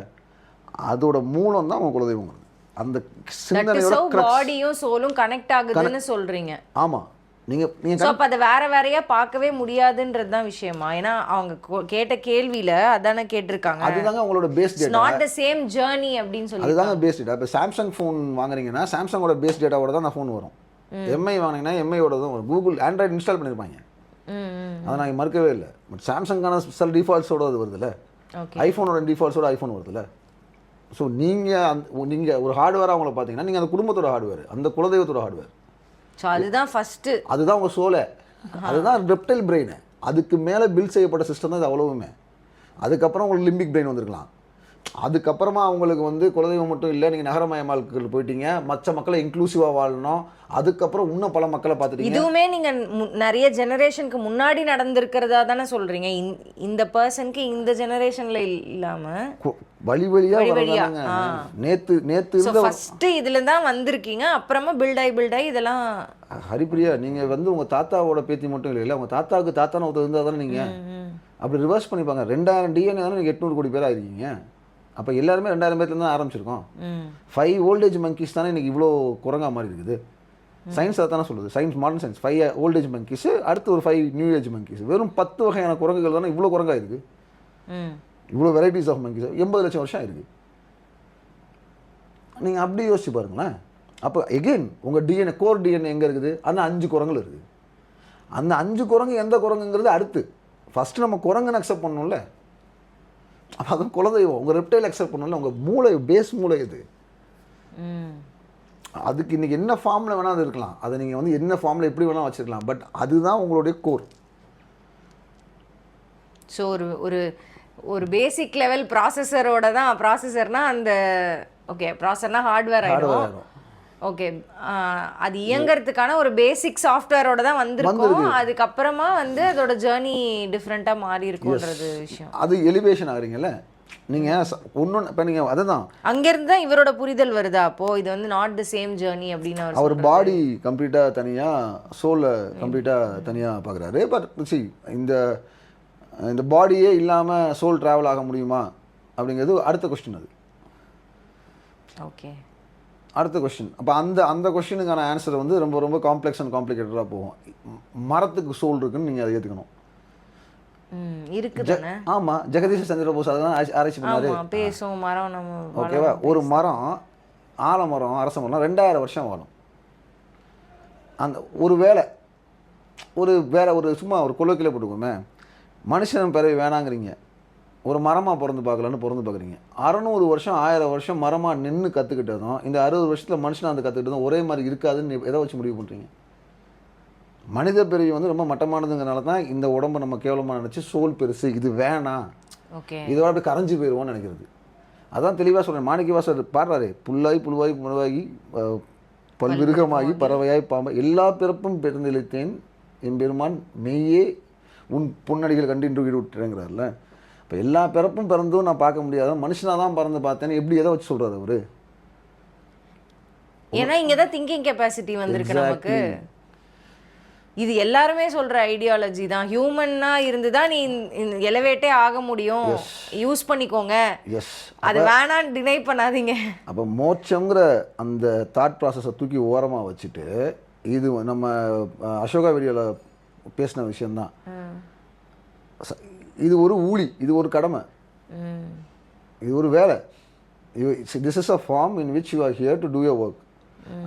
அதோட மூலம் தான் உங்கள் குலதெய்வம். அந்த சிந்தனையோட பாடியும் சோலும் கனெக்ட் ஆகுதுன்னு சொல்கிறீங்க. ஆமாம். நீங்கள் அப்போ அதை வேறையாக பார்க்கவே முடியாதுன்றது தான் விஷயமா? ஏன்னா அவங்க கேட்ட கேள்வியில் அதானே கேட்டிருக்காங்க. அதுதாங்க உங்களோட base data. Not the same journey அப்படின்னு சொல்லி. அதுதாங்க பேஸ் டேட்டா. இப்போ சாம்சங் ஃபோன் வாங்குறீங்கன்னா சாம்சங்கோட பேஸ் டேட்டாவோட தான் அந்த ஃபோன் வரும். எம்ஐ வாங்கினீங்கன்னா எம்ஐயோட தான் வரும். கூகுள் ஆண்ட்ராய்டு இன்ஸ்டால் பண்ணியிருப்பாங்க, அதை நான் மறுக்கவே இல்லை. பட் சாம்சங்கான சில டிஃபால்ட்ஸோட அது வருதுல்ல, ஐஃபோனோட டிஃபால்ட்ஸோட ஐஃபோன் வருதுல்ல. ஸோ நீங்கள் ஒரு ஹார்ட்வேராக அவங்கள பார்த்தீங்கன்னா நீங்கள் அந்த குடும்பத்தோட ஹார்ட்வேர், அந்த குலதெய்வத்தோட ஹார்ட்வேர். ஸோ அதுதான் ஃபஸ்ட்டு, அதுதான் உங்கள் சோலை, அதுதான் ரெப்டைல் பிரெயின். அதுக்கு மேலே பில்ட் செய்யப்பட்ட சிஸ்டம் தான் இது அவ்வளவுமே. அதுக்கப்புறம் உங்களுக்கு லிம்பிக் பிரெயின் வந்திருக்கலாம். அதுக்கப்புறமா அவங்களுக்கு வந்து குலதெய்வம் மட்டும் இல்லை, நீங்கள் நகரமயமாக்கல் போயிட்டீங்க, மற்ற மக்களை இன்க்ளூசிவாக வாழணும். அதுக்கப்புறம் இன்னும் பல மக்களை பார்த்துட்டீங்க. இதுவுமே நீங்கள் நிறைய ஜெனரேஷனுக்கு முன்னாடி நடந்திருக்கிறதா தானே சொல்கிறீங்க. இந்த பர்சனுக்கு இந்த ஜெனரேஷனில் இல்லாமல் வழியாக நேற்று ஃபஸ்ட்டு இதில் தான் வந்திருக்கீங்க. அப்புறமா பில்டாகி இதெல்லாம். ஹரிப்பிரியா, நீங்கள் வந்து உங்கள் தாத்தாவோட பேத்தி மட்டும் இல்லை, உங்கள் தாத்தாவுக்கு தாத்தான ஒருத்தர் இருந்தால் தானே நீங்கள் அப்படி ரிவர்ஸ் பண்ணிப்பாங்க. 2000 டிஎன்ஏ தானே நீங்கள் 800 கோடி பேர் ஆயிருக்கீங்க. அப்போ எல்லாருமே 2000 பேர்லேருந்து தான் ஆரம்பிச்சிருக்கோம். 5 ஓல்டேஜ் மங்கீஸ் தானே இன்றைக்கி இவ்வளோ குரங்கா மாதிரி இருக்குது. சயின்ஸ் அதை தானே சொல்லுது. Science, modern science. 5 old age monkeys, அடுத்து ஒரு 5 நியூ ஏஜ் monkeys. வெறும் 10 வகையான குரங்குகள் தானே இவ்வளோ குரங்கா இருக்குது. இவ்வளோ வெரைட்டிஸ் ஆஃப் monkeys 80 லட்சம் வருஷம் இருக்குது. நீங்கள் அப்படி யோசிச்சு பாருங்களேன். அப்போ எகெயின் உங்கள் டிஎன்ஏ, கோர் டிஎன்ஏ எங்கே இருக்குது? அந்த 5 குரங்குல இருக்குது. அந்த 5 குரங்கு எந்த குரங்குங்கிறது அடுத்து. ஃபஸ்ட்டு நம்ம குரங்குன்னு அக்செப்ட் பண்ணணும்ல. அப்போ அதுவும் குலதெய்வம். உங்கள் ரெப்டைல் அக்செப்ட் பண்ணணும்ல. உங்கள் மூளை, பேஸ் மூளை இது. அதுக்கு இன்றைக்கி என்ன ஃபார்மில் வேணால் அது இருக்கலாம். அதை நீங்கள் வந்து என்ன ஃபார்மில் எப்படி வேணால் வச்சுருக்கலாம். பட் அதுதான் உங்களுடைய கோர். ஸோ ஒரு பேசிக் லெவல் ப்ராசஸரோட தான். ப்ராசஸர்னா அந்த ஓகே, ப்ராசஸர்னா ஹார்ட்வேர் ஆகிடும். ஓகே, அது இயங்கிறதுக்கான ஒரு பேசிக் சாஃப்ட்வேரோட தான் வந்திருக்கும். அதுக்கப்புறமா வந்து அதோட ஜேர்னி டிஃப்ரெண்ட்டாக மாறி இருக்கும்ன்றது விஷயம். அது எலிவேஷன் ஆகுறீங்கல்ல நீங்கள் ஒன்று. இப்போ நீங்கள் அதை தான் அங்கேருந்து தான் இவரோட புரிதல் வருதா? அப்போது இது வந்து நாட் த சேம் ஜேர்னி அப்படின்னு அவர் பாடி கம்ப்ளீட்டாக தனியாக, சோலை கம்ப்ளீட்டாக தனியாக பார்க்குறாரு. பட் சி, இந்த பாடியே இல்லாமல் சோல் ட்ராவல் ஆக முடியுமா அப்படிங்கிறது அடுத்த கொஸ்டின். அது ஓகே, அடுத்த கொஸ்டின். அப்போ அந்த கொஸ்டினுக்கான ஆன்சர் வந்து ரொம்ப ரொம்ப காம்ப்ளெக்ஸ் அண்ட் காம்ப்ளிகேட்டடாக போகும். மரத்துக்கு சோல் இருக்குன்னு நீங்கள் அதை ஏற்றுக்கணும். இருக்குதானே? ஆமாம், ஜெகதீஷ் சந்திர போஸ் அதெல்லாம் ஆராய்ச்சி பண்ணாரு. பேசும் மரம் நம்ம ஓகேவா? ஒரு மரம், ஆலமரம், அரச மரம் 2000 வருஷம் வாழும். அந்த ஒரு சும்மா ஒரு கொலோக்கியில் போட்டுக்கோமே, மனுஷன் பிறவி வேணாங்கிறீங்க, ஒரு மரமாக பிறந்து பார்க்குறீங்க. 600 வருஷம் 1000 வருஷம் மரமாக நின்று கற்றுக்கிட்டதும் இந்த 60 வருஷத்தில் மனுஷன் அந்த கற்றுக்கிட்டதும் ஒரே மாதிரி இருக்காதுன்னு எதை வச்சு முடிவு பண்ணுறீங்க? மனித பிறவி வந்து ரொம்ப மட்டமானதுங்கிறனால தான் இந்த உடம்பை நம்ம கேவலமாக நினச்சி சோல் பெருசு, இது வேணாம், இதோட அப்படி கரைஞ்சி போயிடுவோன்னு நினைக்கிறது. அதான் தெளிவாக சொல்கிறேன். மாணிக்கவாசர் பாடுறாரு, புல்லுருவாகி பல்விருகமாகி பறவையாய் பாம்பு எல்லா பிறப்பும் பிறந்திழைத்தேன் எம்பெருமான் மெய்யே உன் பொன்னடிகள் கண்டின்று விட்டுறேங்கிறார்ல. இப்போ எல்லா பிறப்பும் பிறந்தும் நான் பார்க்க முடியாத மனுஷனாக தான் பிறந்து பார்த்தேன்னு எப்படி எதை வச்சு சொல்கிறார் அவர்? ஏன்னா இங்கே தான் திங்கிங் கெப்பாசிட்டி வந்திருக்கு நமக்கு. இது எல்லாருமே சொல்ற ஐடியாலஜி தான். ஹியூமன்னா இருந்து தான் நீ எலவேட்டே ஆக முடியும், யூஸ் பண்ணிக்கோங்க, அது வேணான்னு டினை பண்ணாதீங்க. அப்போ மோட்சங்கிற அந்த தாட் ப்ராசஸை தூக்கி ஓரமாக வச்சுட்டு, இது நம்ம அசோகா வீடியோவில் பேசின விஷயம்தான். இது ஒரு ஊழி, இது ஒரு கடமை, இது ஒரு வேலை. This is a form in which you are here to do your work.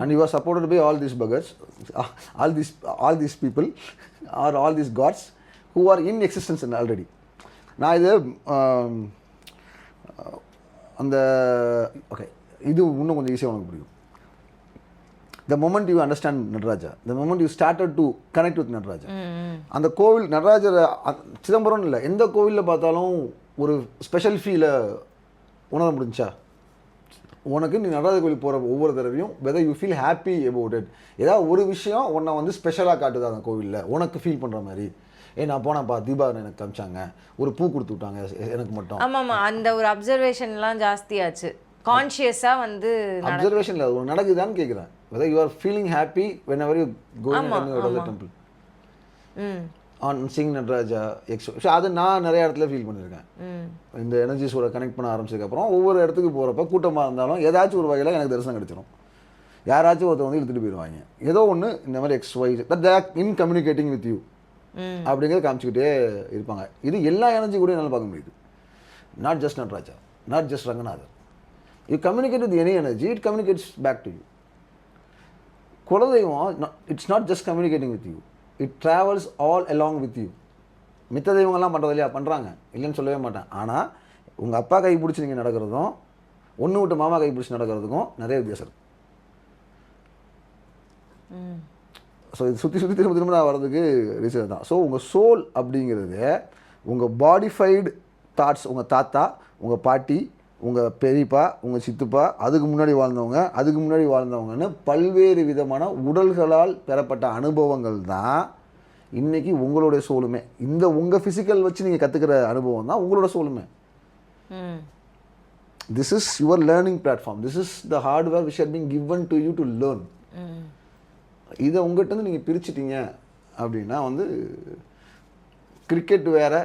And you are supported by all these buggers, all these people, or all these gods who are in existence already. நான் இது அந்த okay, இது இன்னும் கொஞ்சம் ஈஸியாக உனக்கு புரியும். The moment you understand Nataraja, the moment you started to connect with Nataraja, அந்த கோவில் நடராஜர் சிதம்பரம் இல்லை, எந்த கோவிலில் பார்த்தாலும் ஒரு ஸ்பெஷல் ஃபீலை உணர முடிஞ்சா? உனக்கு நீ நடராஜ கோவில் போகிற ஒவ்வொரு தடவையும் whether you feel happy about it, ஏதாவது ஒரு விஷயம் உன்னை வந்து ஸ்பெஷலாக காட்டுது அந்த கோவிலில், உனக்கு ஃபீல் பண்ணுற மாதிரி. நான் போனப்பா தீபாவளி எனக்கு காமிச்சாங்க, ஒரு பூ கொடுத்து விட்டாங்க எனக்கு மட்டும். ஆமாம், அந்த ஒரு அப்சர்வேஷன்லாம் ஜாஸ்தியாச்சு. கான்ஷியஸாக வந்து அப்சர்வேஷனில் அது நடக்குதான்னு கேட்குறேன். Whether you are feeling happy whenever you going Nataraja temple on sing Nataraja so அது நான் நிறைய இடத்துல ஃபீல் பண்ணியிருக்கேன். இந்த எனர்ஜிஸோட கனெக்ட் பண்ண ஆரம்பிச்சதுக்கப்புறம் ஒவ்வொரு இடத்துக்கு போகிறப்ப கூட்டமாக இருந்தாலும் ஏதாச்சும் ஒரு வகையில் எனக்கு தரிசனம் கிடச்சிடும். யாராச்சும் ஒருத்தர் வந்து இழுத்துட்டு போயிடுவாங்க, ஏதோ ஒன்று இந்த மாதிரி XY that there in communicating with you அப்படிங்கிறத காமிச்சிக்கிட்டே இருப்பாங்க. இது எல்லா எனர்ஜி கூட என்னால் பார்க்க முடியுது. Not just Nataraja, not just Ranganathar. You communicate with any energy, it communicates back to you. குலதெய்வம் it's not just communicating with you, it travels all along with you. மித்த தெய்வங்கள்லாம் பண்ணுறது இல்லையா? பண்ணுறாங்க, இல்லைன்னு சொல்லவே மாட்டேன். ஆனால் உங்கள் அப்பா கை பிடிச்சி நீங்கள் நடக்கிறதும் ஒன்று விட்டு மாமா கை பிடிச்சி நடக்கிறதுக்கும் நிறைய வித்தியாசம் இருக்குது. ஸோ இது சுற்றி திரும்ப நான் வர்றதுக்கு ரீசன் தான். ஸோ உங்கள் சோல் அப்படிங்கிறது உங்கள் பாடிஃபைடு தாட்ஸ், உங்கள் தாத்தா, உங்கள் பாட்டி, உங்கள் பெரியப்பா, உங்கள் சித்துப்பா, அதுக்கு முன்னாடி வாழ்ந்தவங்கன்னு பல்வேறு விதமான உடல்களால் பெறப்பட்ட அனுபவங்கள் தான் இன்றைக்கி உங்களுடைய சோலுமே. இந்த உங்கள் ஃபிசிக்கல் வச்சு நீங்கள் கற்றுக்கிற அனுபவம் தான் உங்களோட சோலுமே. This is your learning platform, this is the hardware which has been given to you to learn. இதை உங்கள்கிட்ட நீங்கள் பிரிச்சுட்டீங்க அப்படின்னா வந்து கிரிக்கெட் வேறு,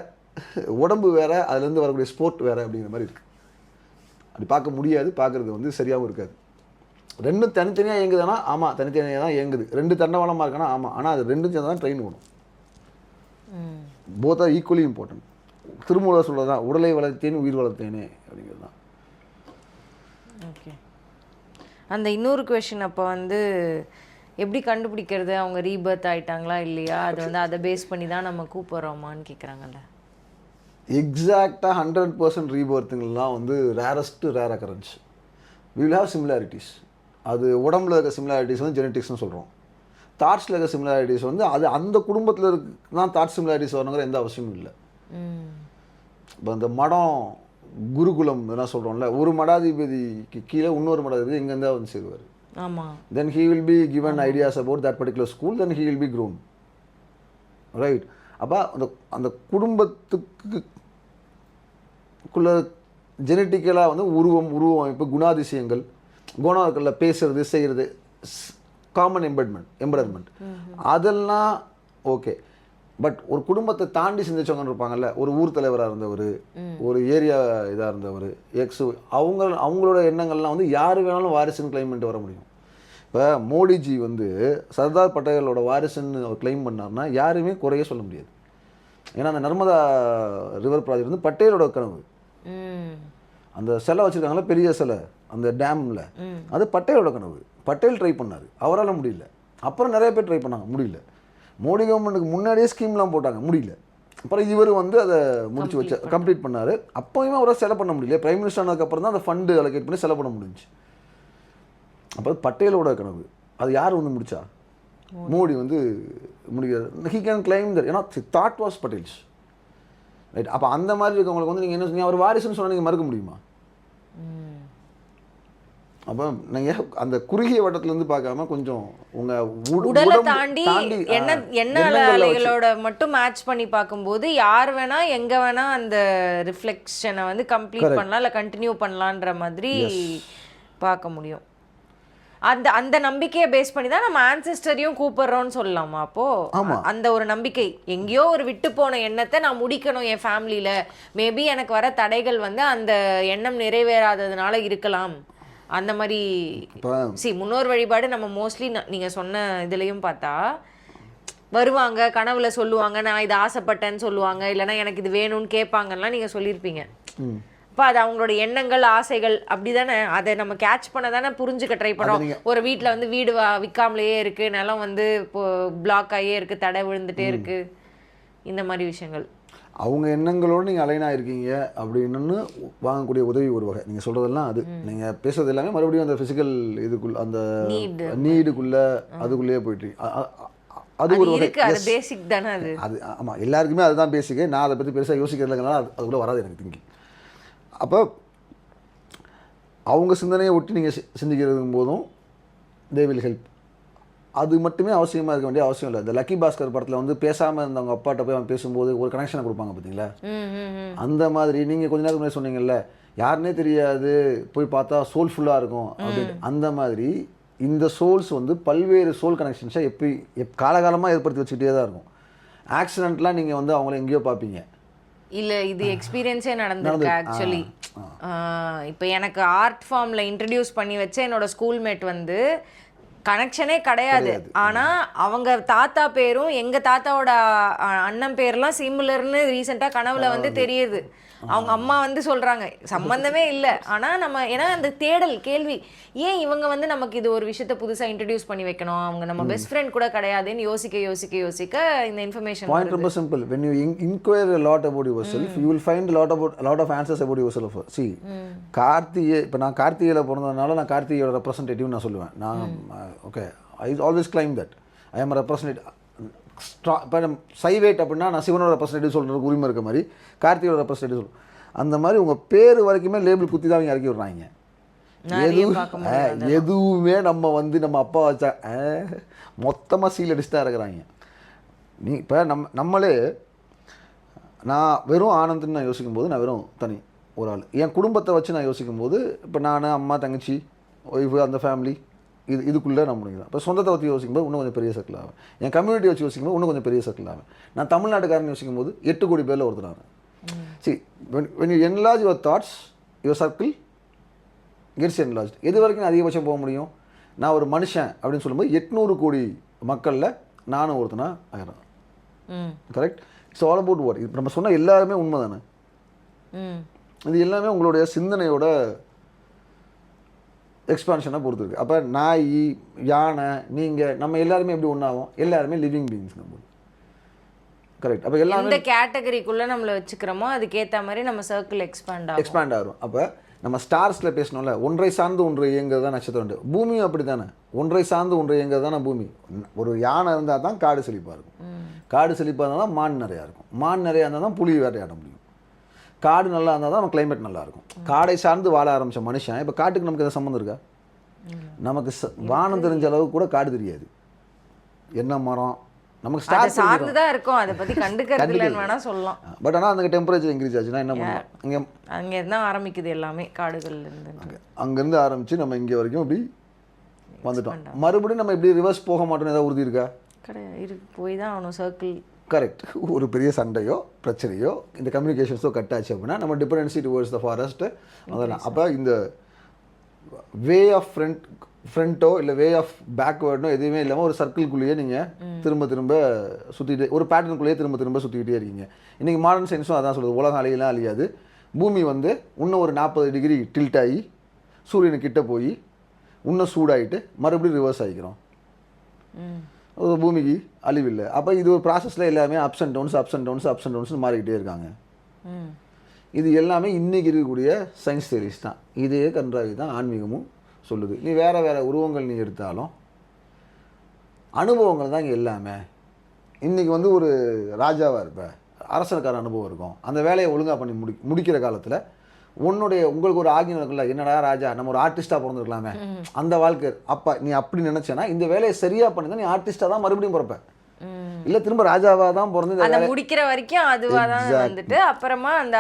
உடம்பு வேறு, அதுலேருந்து வரக்கூடிய ஸ்போர்ட் வேறு அப்படிங்கிற மாதிரி இருக்குது. அப்படி பார்க்க முடியாது, பார்க்குறது வந்து சரியாகவும் இருக்காது. ரெண்டும் தனித்தனியாக இயங்குதுன்னா ஆமாம் தனித்தனியாக தான் இயங்குது. 2 தண்டவாளமாக இருக்குன்னா ஆமாம். ஆனால் அது 2 சேர்ந்து தான் ட்ரெயின் ஓடும். Both are equally important. Thirumular சொல்கிறது தான், உடலை வளர்த்தேன் உயிர் வளர்த்தேனே அப்படிங்கிறது தான். ஓகே. அந்த இன்னொரு கொஷின் அப்போ வந்து எப்படி கண்டுபிடிக்கிறது அவங்க ரீபர்த் ஆயிட்டாங்களா இல்லையா, அது வந்து அதை பேஸ் பண்ணி தான் நம்ம கூப்பிட்றோமான்னு கேட்குறாங்கல்ல. எக்ஸாக்டாக 100% ரீபர்த்துங்கெல்லாம் வந்து rare occurrence. we will have similarities. அது உடம்புல இருக்க சிமிலாரிட்டிஸ் வந்து ஜெனட்டிக்ஸ்னு சொல்கிறோம். தாட்ஸில் இருக்க சிமிலாரிட்டிஸ் வந்து அது அந்த குடும்பத்தில் இருக்கு தான் தாட் சிமிலாரிட்டிஸ் வரணுங்கிற எந்த அவசியமும் இல்லை. இப்போ அந்த மடம் குருகுலம் இதெல்லாம் சொல்கிறோம்ல, ஒரு மடாதிபதிக்கு கீழே இன்னொரு மடாதிபதி எங்கேருந்தா வந்து சேருவார். ஆமாம். தென் he will be given ideas about that particular school, then he will be grown, right? அப்போ அந்த குடும்பத்துக்குள்ள ஜெனட்டிக்கலாக வந்து உருவம் அமைப்பு குணாதிசயங்கள் குணம் இருக்குல்ல, பேசுறது செய்கிறது, காமன் எம்படர்மெண்ட் அதெல்லாம் ஓகே. பட் ஒரு குடும்பத்தை தாண்டி சிந்திச்சவங்கன்னு இருப்பாங்கல்ல, ஒரு ஊர் தலைவராக இருந்தவர், ஒரு ஏரியா இதாக இருந்தவர், அவங்களோட எண்ணங்கள்லாம் வந்து யார் வேணாலும் வாரிசுன்னு கிளைம் பண்ணிட்டு வர முடியும். இப்போ மோடிஜி வந்து சர்தார் பட்டேலோட வாரிசுன்னு அவர் கிளைம் பண்ணார்னா யாருமே குறைய சொல்ல முடியாது. ஏன்னா அந்த நர்மதா ரிவர் ப்ராஜெக்ட் வந்து பட்டேலோட கனவு. அந்த சிலை வச்சுருக்காங்களா, பெரிய சிலை அந்த டேமில், அது பட்டேலோட கனவு. பட்டேல் ட்ரை பண்ணார், அவரால் முடியல. அப்புறம் நிறைய பேர் ட்ரை பண்ணாங்க, முடியல. மோடி கவர்மெண்ட்டுக்கு முன்னாடியே ஸ்கீம்லாம் போட்டாங்க, முடியல. அப்புறம் இவர் வந்து அதை முடிச்சு கம்ப்ளீட் பண்ணார். அப்போயுமே அவரால் செலவு பண்ண முடியல. பிரைம் மினிஸ்டர் ஆனதுக்கப்புறம் தான் அந்த ஃபண்டு அலோகேட் பண்ணி செலவு பண்ண முடிஞ்சு. அப்போ பட்டேலோட கனவு அது யார் வந்து முடிச்சா? மோடி வந்து முடிக்கிறார். ஹி கேன் கிளைம் தட், ஏன்னா தாட் வாஸ் பட்டேல்ஸ், ரைட்? அப்போ அந்த மாதிரி இருக்கவங்களுக்கு வந்து நீங்கள் என்ன சொன்னீங்க, அவர் வாரிசுன்னு சொன்னால் நீங்கள் மறுக்க முடியுமா? அப்போ நீங்கள் அந்த குறுகிய வட்டத்திலேருந்து பார்க்காம கொஞ்சம் உங்கள் உடலை தாண்டி என்ன அலைகளோட மட்டும் மேட்ச் பண்ணி பார்க்கும்போது யார் வேணா எங்க வேணா அந்த ரிஃப்ளெக்ஷனை வந்து கம்ப்ளீட் பண்ணலாம் இல்லை கண்டினியூ பண்ணலான்ற மாதிரி பார்க்க முடியும். அந்த நம்பிக்கையை பேஸ் பண்ணி தான் நம்ம ஆன்செஸ்டரையும் கூப்பிடுறோம்னு சொல்லலாமா? அப்போ அந்த ஒரு நம்பிக்கை, எங்கேயோ ஒரு விட்டு போன எண்ணத்தை நான் முடிக்கணும் என் ஃபேமிலியில, மேபி எனக்கு வர தடைகள் வந்து அந்த எண்ணம் நிறைவேறாததுனால இருக்கலாம். அந்த மாதிரி முன்னோர் வழிபாடு நம்ம மோஸ்ட்லி நீங்க சொன்ன இதுலயும் பார்த்தா வருவாங்க, கனவுல சொல்லுவாங்க, நான் இது ஆசைப்பட்டேன்னு சொல்லுவாங்க, இல்லைன்னா எனக்கு இது வேணும்னு கேட்பாங்கலாம் நீங்க சொல்லியிருப்பீங்க. இப்போ அது அவங்களோட எண்ணங்கள் ஆசைகள் அப்படிதானே, அதை நம்ம கேட்ச் பண்ண தானே புரிஞ்சுக்க ட்ரை பண்ணோம். ஒரு வீட்டில் வந்து வீடு விற்காமலேயே இருக்கு, நிலம் வந்து இப்போ பிளாக் ஆகியே இருக்கு, தடை விழுந்துட்டே இருக்கு, இந்த மாதிரி விஷயங்கள். அவங்க எண்ணங்களோடு நீங்கள் அலைனாக இருக்கீங்க அப்படின்னு வாங்கக்கூடிய உதவி ஒரு வகை. நீங்கள் சொல்கிறதெல்லாம் அது நீங்கள் பேசுறது எல்லாமே மறுபடியும் அந்த ஃபிசிக்கல் இதுக்குள்ள அந்த நீடுக்குள்ளே அதுக்குள்ளேயே போயிட்டு அது ஒரு வகை. அது பேசிக் தானே அது. ஆமாம், எல்லாருக்குமே அதுதான் பேசிக்கு. நான் அதை பற்றி பெருசாக யோசிக்கிறதுனால அதுக்குள்ளே வராது எனக்கு திங்கி. அப்போ அவங்க சிந்தனையை ஒட்டி நீங்கள் சிந்திக்கிறதும் போதும் தே வில் ஹெல்ப். அது மட்டுமே அவசியமாக இருக்க வேண்டிய அவசியம் இல்லை. இந்த லக்கி பாஸ்கர் படத்தில் வந்து பேசாமல் இருந்தவங்க அப்பாட்ட போய் அவன் பேசும்போது ஒரு கனெக்ஷனை கொடுப்பாங்க பார்த்தீங்களா, அந்த மாதிரி நீங்கள் கொஞ்ச நேரத்துக்கு முன்னாடி சொன்னீங்கல்ல, யாருன்னே தெரியாது போய் பார்த்தா சோல்ஃபுல்லாக இருக்கும் அப்படின்னு. அந்த மாதிரி இந்த சோல்ஸ் வந்து பல்வேறு சோல் கனெக்ஷன்ஸை காலகாலமாக ஏற்படுத்தி வச்சுக்கிட்டே தான் இருக்கும். ஆக்சிடென்ட்லாம் நீங்கள் வந்து அவங்கள எங்கேயோ பார்ப்பீங்க. இல்லை, இது எக்ஸ்பீரியன்ஸே நடந்திருக்கு ஆக்சுவலி. இப்போ எனக்கு ஆர்ட் ஃபார்மில் இன்ட்ரடியூஸ் பண்ணி வச்ச என்னோட ஸ்கூல்மேட் வந்து கனெக்ஷனே கிடையாது. ஆனால் அவங்க தாத்தா பேரும் எங்கள் தாத்தாவோட அண்ணன் பேர்லாம் சிமிலர்னு ரீசெண்டாக கனவுல வந்து தெரியுது. அவங்க அம்மா வந்து சொல்கிறாங்க சம்மந்தமே இல்லை. ஆனால் நம்ம ஏன்னா அந்த தேடல் கேள்வி, ஏன் இவங்க வந்து நமக்கு இது ஒரு விஷயத்த புதுசாக இன்ட்ரடியூஸ் பண்ணி வைக்கணும், அவங்க நம்ம பெஸ்ட் ஃப்ரெண்ட் கூட கிடையாதுன்னு யோசிக்க இந்த இன்ஃபர்மேஷன். பாயிண்ட் ரொம்ப simple. when you inquire a lot about yourself, you will find a lot of answers about yourself. See, Karthigai, இப்போ நான் கார்த்திகையில் பிறந்ததுனால நான் கார்த்திகையோட ரெப்ரசன்டேட்டிவ் நான் சொல்லுவேன். நான் okay, I always claim that I am representative. இப்போ சைவேட் அப்படின்னா நான் சிவனோட ரெப்ரசன்டேட்டிவ் சொல்கிறதுக்கு உரிமை இருக்க மாதிரி கார்த்தியோட ரெப்ரசன்டேட்டிவ் சொல்லுவோம். அந்த மாதிரி உங்கள் பேர் வரைக்குமே லேபிள் குத்தி தான் அவங்க இறக்கி விட்றாங்க. எதுவுமே நம்ம வந்து நம்ம அப்பா வச்சா மொத்தமாக சீல் அடிச்சு தான் இறக்குறாங்க. இப்போ நம்மளே நான் வெறும் ஆனந்துன்னு நான் யோசிக்கும்போது நான் வெறும் தனி ஒரு ஆள். என் குடும்பத்தை வச்சு நான் யோசிக்கும்போது இப்போ நான் அம்மா தங்கச்சி ஒய்ஃபு அந்த ஃபேமிலி இதுக்குள்ளே நான் முடியும். இப்போ சொந்தத்தை பற்றி யோசிக்கும்போது இன்னும் கொஞ்சம் பெரிய சர்க்கிள் ஆகும். என் கம்யூனிட்டி வச்சு யோசிக்கும்போது இன்னும் கொஞ்சம் பெரிய சர்க்கிள் ஆகும். நான் தமிழ்நாட்டுக்காரன் யோசிக்கும் போது 8 கோடி பேரில் ஒருத்தர். See, when you enlarge your thoughts, your circle gets enlarged. எது வரைக்கும் அதிகபட்சம் போக முடியும்? நான் ஒரு மனுஷன் அப்படின்னு சொல்லும்போது 800 கோடி மக்களில் நானும் ஒருத்தனா ஆகிறேன். Correct. It's all about what. இப்போ நம்ம சொன்ன எல்லாருமே உண்மை தானே. இது எல்லாமே உங்களுடைய சிந்தனையோட எக்ஸ்பான்ஷனை பொறுத்து இருக்குது. அப்போ நாய், யானை, நீங்கள், நம்ம எல்லாருமே எப்படி ஒன்றாகும்? எல்லாருமே லிவிங் பீயிங்ஸ் நம்ம. கரெக்ட். அப்போ எல்லாமே எந்த கேட்டகரிக்குள்ளே நம்மளை வச்சுக்கிறோமோ அதுக்கேற்ற மாதிரி நம்ம சர்க்கிள் எக்ஸ்பேண்ட் ஆகும். அப்போ நம்ம ஸ்டார்ஸில் பேசணும்ல, ஒன்றை சார்ந்து ஒன்றை இயங்கிறது தான் நட்சத்திரம் உண்டு. பூமியும் அப்படி தானே, ஒன்றை சார்ந்து ஒன்றை இயங்கிறது தானே பூமி. ஒரு யானை இருந்தால் தான் காடு செழிப்பாக இருக்கும், காடு செழிப்பாக இருந்தால் தான் மான் நிறையா இருக்கும், மான் நிறையா இருந்தால் தான் புலி வேட்டையாட முடியும், காடு நல்லா இருந்தால் தான் நம்ம கிளைமேட் நல்லா இருக்கும். காடை சார்ந்து வாழ ஆரம்பித்த மனுஷன் இப்போ காட்டுக்கு நமக்கு எதாவது சம்மந்தம் இருக்கா? நமக்கு வானம் தெரிஞ்ச அளவுக்கு கூட காடு தெரியாது. என்ன மரம் நமக்கு ஸ்டார் சார்ந்து தான் இருக்கும், அதை பற்றி கண்டுக்கிறது இல்லைன்னு வேணால் சொல்லலாம். பட் ஆனால் அந்த டெம்பரேச்சர் இன்க்ரீஸ் ஆச்சுன்னா என்ன பண்ணலாம்? அங்கே இருந்தால் ஆரம்பிக்குது எல்லாமே காடுகள்லேருந்து. அங்கேருந்து ஆரம்பித்து நம்ம இங்கே வரைக்கும் இப்படி வந்துட்டோம். மறுபடியும் நம்ம இப்படி ரிவர்ஸ் போக மாட்டோம்னு ஏதாவது உறுதி இருக்கா? கிடையாது, போய் தான் ஆகணும் சர்க்கிள். கரெக்ட். ஒரு பெரிய சண்டையோ பிரச்சனையோ இந்த கம்யூனிகேஷன்ஸோ கட் ஆச்சு அப்படின்னா நம்ம டிபெண்டன்சி டுவர்ட்ஸ் த ஃபாரஸ்ட் அதெல்லாம். அப்போ இந்த வே ஆஃப் ஃப்ரண்ட்டோ இல்லை வே ஆஃப் பேக்வேர்டோ எதுவுமே இல்லாமல் ஒரு சர்க்கிள்குள்ளேயே நீங்கள் திரும்ப திரும்ப சுற்றிட்டு ஒரு பேட்டர்னுக்குள்ளேயே திரும்ப திரும்ப சுற்றிக்கிட்டே இருக்கீங்க. இன்றைக்கி மாடர்ன் சயின்ஸும் அதான் சொல்லுது, உலகம் அழியெல்லாம் அழியாது, பூமி வந்து இன்னும் ஒரு 40 டிகிரி டில்ட் ஆகி சூரியனுக்கிட்ட போய் இன்னும் சூடாகிட்டு மறுபடியும் ரிவர்ஸ் ஆகிக்கிறோம். பூமிக்கு அழிவில்லை. அப்போ இது ஒரு ப்ராசஸில் எல்லாமே அப்ஸ் அண்ட் டவுன்ஸ் மாறிக்கிட்டே இருக்காங்க. இது எல்லாமே இன்றைக்கி இருக்கக்கூடிய சயின்ஸ் தியரிஸ் தான். இதே கன்றாவி தான் ஆன்மீகமும் சொல்லுது. நீ வேறு வேறு உருவங்கள் நீ எடுத்தாலும் அனுபவங்கள் தான் இங்கே எல்லாமே. இன்றைக்கி வந்து ஒரு ராஜாவாக இருப்ப, அரசனுக்கான அனுபவம் இருக்கும், அந்த வேலையை ஒழுங்காக பண்ணி முடிக்கிற காலத்தில் உங்களுக்கு ஒரு ஆகியம் இருக்குல்ல, என்னடா ராஜா நம்ம ஒரு ஆர்டிஸ்டாக பிறந்திருக்கலாமே, அந்த வாழ்க்கை. அப்போ நீ அப்படி நினச்சேன்னா இந்த வேலையை சரியாக பண்ணிதான் நீ ஆர்டிஸ்டாக தான் மறுபடியும் பிறப்ப, இல்லை திரும்ப ராஜாவாக தான் பிறந்து அதை முடிக்கிற வரைக்கும் அதுவாக தான் வந்துட்டு அப்புறமா அந்த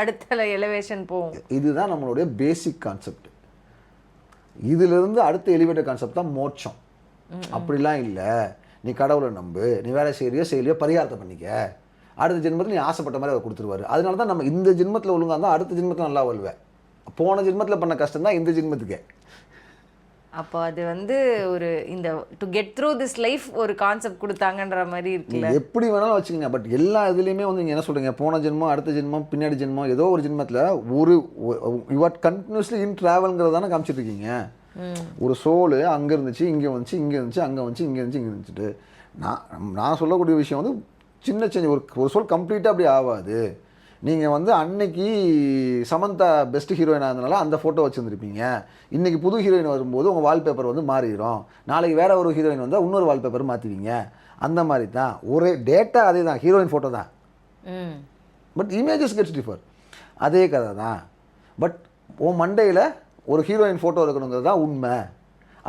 அடுத்த எலிவேஷன் போகும். இதுதான் நம்மளுடைய பேசிக் கான்செப்ட். இதிலிருந்து அடுத்த எலிவேட்டர் கான்செப்ட் தான் மோட்சம். அப்படிலாம் இல்லை, நீ கடவுளை நம்பு, நீ வேலை செய்யலையோ பரிகாரத்தை பண்ணிக்க, அடுத்த ஜென்மத்தில் நீ ஆசைப்பட்ட மாதிரி அவர் கொடுத்துருவாரு. அதனால தான் நம்ம இந்த ஜென்மத்தில் ஒழுங்காக இருந்தால் அடுத்த ஜென்மத்தில் நல்லா வாழ்வேன். போன ஜென்மத்தில் பண்ண கஷ்டம் தான் இந்த ஜென்மத்துக்கே. அப்போ அது வந்து ஒரு இந்த to get through this life ஒரு கான்செப்ட் கொடுத்தாங்கன்ற மாதிரி இருக்குல்ல. எப்படி வேணாலும் வச்சுக்கோங்க. பட் எல்லா இதுலேயுமே வந்து நீங்கள் என்ன சொல்கிறீங்க, போன ஜென்மம், அடுத்த ஜென்மம், பின்னாடி ஜென்மம், ஏதோ ஒரு ஜென்மத்தில் ஒரு யூ ஆர் கண்டினியூஸ்லி இன் ட்ராவல்ங்கிறதான காமிச்சிட்டு இருக்கீங்க. ஒரு சோலு அங்கே இருந்துச்சு, இங்கே வந்துச்சு, இங்கே இருந்துச்சு, அங்கே வந்துச்சு, இங்கே இருந்துச்சு, இங்கே இருந்துச்சுட்டு நான் சொல்லக்கூடிய விஷயம் வந்து சின்ன சின்ன ஒரு சோல் கம்ப்ளீட்டாக அப்படி ஆகாது. நீங்கள் வந்து அன்னைக்கு சமந்தா பெஸ்ட் ஹீரோயினாக இருந்தனால அந்த ஃபோட்டோ வச்சுருந்துருப்பீங்க. இன்றைக்கி புது ஹீரோயின் வரும்போது உங்கள் வால்பேப்பர் வந்து மாறிடும். நாளைக்கு வேறு ஒரு ஹீரோயின் வந்தால் இன்னொரு வால்பேப்பர் மாற்றுவீங்க. அந்த மாதிரி தான் ஒரே டேட்டா அதே தான், ஹீரோயின் ஃபோட்டோ தான், பட் இமேஜஸ் கெட்ஸ் டிஃபர். அதே கதை தான். பட் உன் மண்டையில் ஒரு ஹீரோயின் ஃபோட்டோ இருக்கணுங்கிறது தான் உண்மை.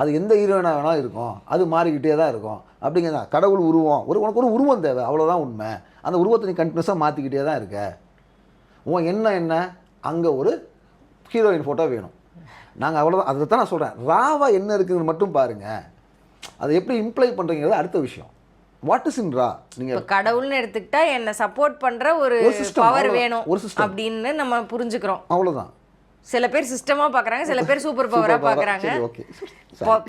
அது எந்த ஹீரோயினாக வேணாலும் இருக்கும், அது மாறிக்கிட்டே தான் இருக்கும். அப்படிங்கிறதா கடவுள் உருவம், உனக்கு ஒரு உருவம் தேவை, அவ்வளோதான் உண்மை. அந்த உருவத்தை நீ கண்டினியூஸாக மாற்றிக்கிட்டே தான் இருக்க. உன் என்ன அங்கே ஒரு ஹீரோயின் ஃபோட்டோ வேணும். நாங்கள் அவ்வளோதான். அதை தான் நான் சொல்கிறேன். ராவா என்ன இருக்குதுன்னு மட்டும் பாருங்கள். அதை எப்படி இம்ப்ளை பண்ணுறீங்கிறது அடுத்த விஷயம். வாட் இஸ் இன் ரா? நீங்கள் கடவுள்னு எடுத்துக்கிட்டா என்னை சப்போர்ட் பண்ணுற ஒரு பவர் வேணும், ஒரு சிஸ்டம் அப்படின்னு நம்ம புரிஞ்சுக்கிறோம். அவ்வளோதான். சில பேர் சிஸ்டமாக பார்க்குறாங்க, சில பேர் சூப்பர் பவராக பார்க்குறாங்க.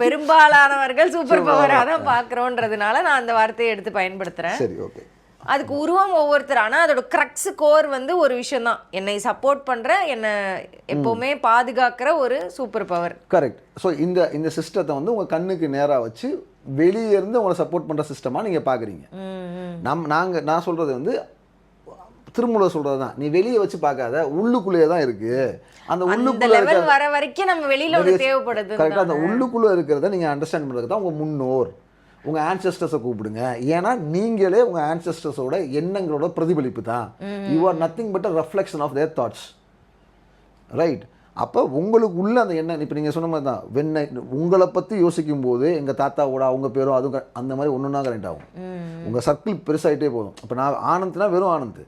பெரும்பாலானவர்கள் சூப்பர் பவராக தான் பார்க்குறோன்றதுனால நான் அந்த வார்த்தையை எடுத்து பயன்படுத்துகிறேன். சரி, ஓகே. அதுக்கு உருவம் ஒவ்வொருத்தர். ஆனால் அதோட க்ரக்ஸ் கோர் வந்து ஒரு விஷயம் தான், என்னை சப்போர்ட் பண்ணுற, என்னை எப்போவுமே பாதுகாக்கிற ஒரு சூப்பர் பவர். கரெக்ட். ஸோ இந்த சிஸ்டத்தை வந்து உங்கள் கண்ணுக்கு நேராக வச்சு வெளியே இருந்து உங்களை சப்போர்ட் பண்ணுற சிஸ்டமாக நீங்கள் பார்க்குறீங்க. நான் சொல்கிறது வந்து திருமூலர் சொல்கிறது தான், நீ வெளியே வச்சு பார்க்காத, உள்ளுக்குள்ளேயே தான் இருக்குது. அந்த உள்ளுக்குள்ளே வர வரைக்கும் நம்ம வெளியில் ஒரு தேவைப்படுது. கரெக்டாக அந்த உள்ளுக்குள்ளே இருக்கிறத நீங்கள் அண்டர்ஸ்டாண்ட் பண்ணுறது தான் உங்கள் முன்னோர், உங்கள் ஆன்செஸ்டர்ஸை கூப்பிடுங்க. ஏன்னா நீங்களே உங்கள் ஆன்செஸ்டர்ஸோட எண்ணங்களோட பிரதிபலிப்பு தான். You are nothing but a reflection of their thoughts, right? அப்போ உங்களுக்கு உள்ள அந்த எண்ணம், இப்போ நீங்கள் சொன்ன மாதிரி தான், உங்களை பற்றி யோசிக்கும் போது எங்கள் தாத்தாவோட அவங்க பேரும் அதுவும் அந்த மாதிரி ஒன்றுனா கரெக்ட் ஆகும். உங்கள் சர்க்கிள் பெருசாகிட்டே போதும். இப்போ நான் ஆனந்த்னா வெறும் ஆனந்த்,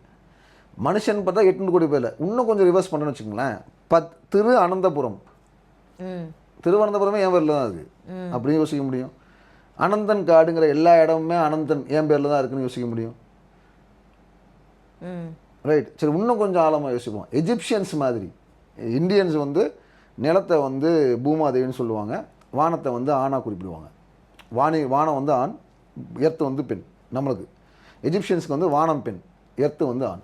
மனுஷன் பார்த்தா 800 கோடி பேர். இன்னும் கொஞ்சம் ரிவர்ஸ் பண்ணுறேன்னு வச்சுக்கோங்களேன், திரு அனந்தபுரம், திருவனந்தபுரமே என் பேரில் தான் இருக்குது அப்படின்னு யோசிக்க முடியும். அனந்தன் காடுங்கிற எல்லா இடமுமே அனந்தன் என் பேரில் தான் இருக்குன்னு யோசிக்க முடியும், ரைட்? சரி, இன்னும் கொஞ்சம் ஆழமாக யோசிப்போம். எஜிப்சியன்ஸ் மாதிரி இந்தியன்ஸ் வந்து நிலத்தை வந்து பூமாதேவின்னு சொல்லுவாங்க, வானத்தை வந்து ஆணாக குறிப்பிடுவாங்க. வானம் வந்து ஆண், எர்த்து வந்து பெண். நம்மளுக்கு எஜிப்சியன்ஸ்க்கு வந்து வானம் பெண், எர்த்து வந்து ஆண்.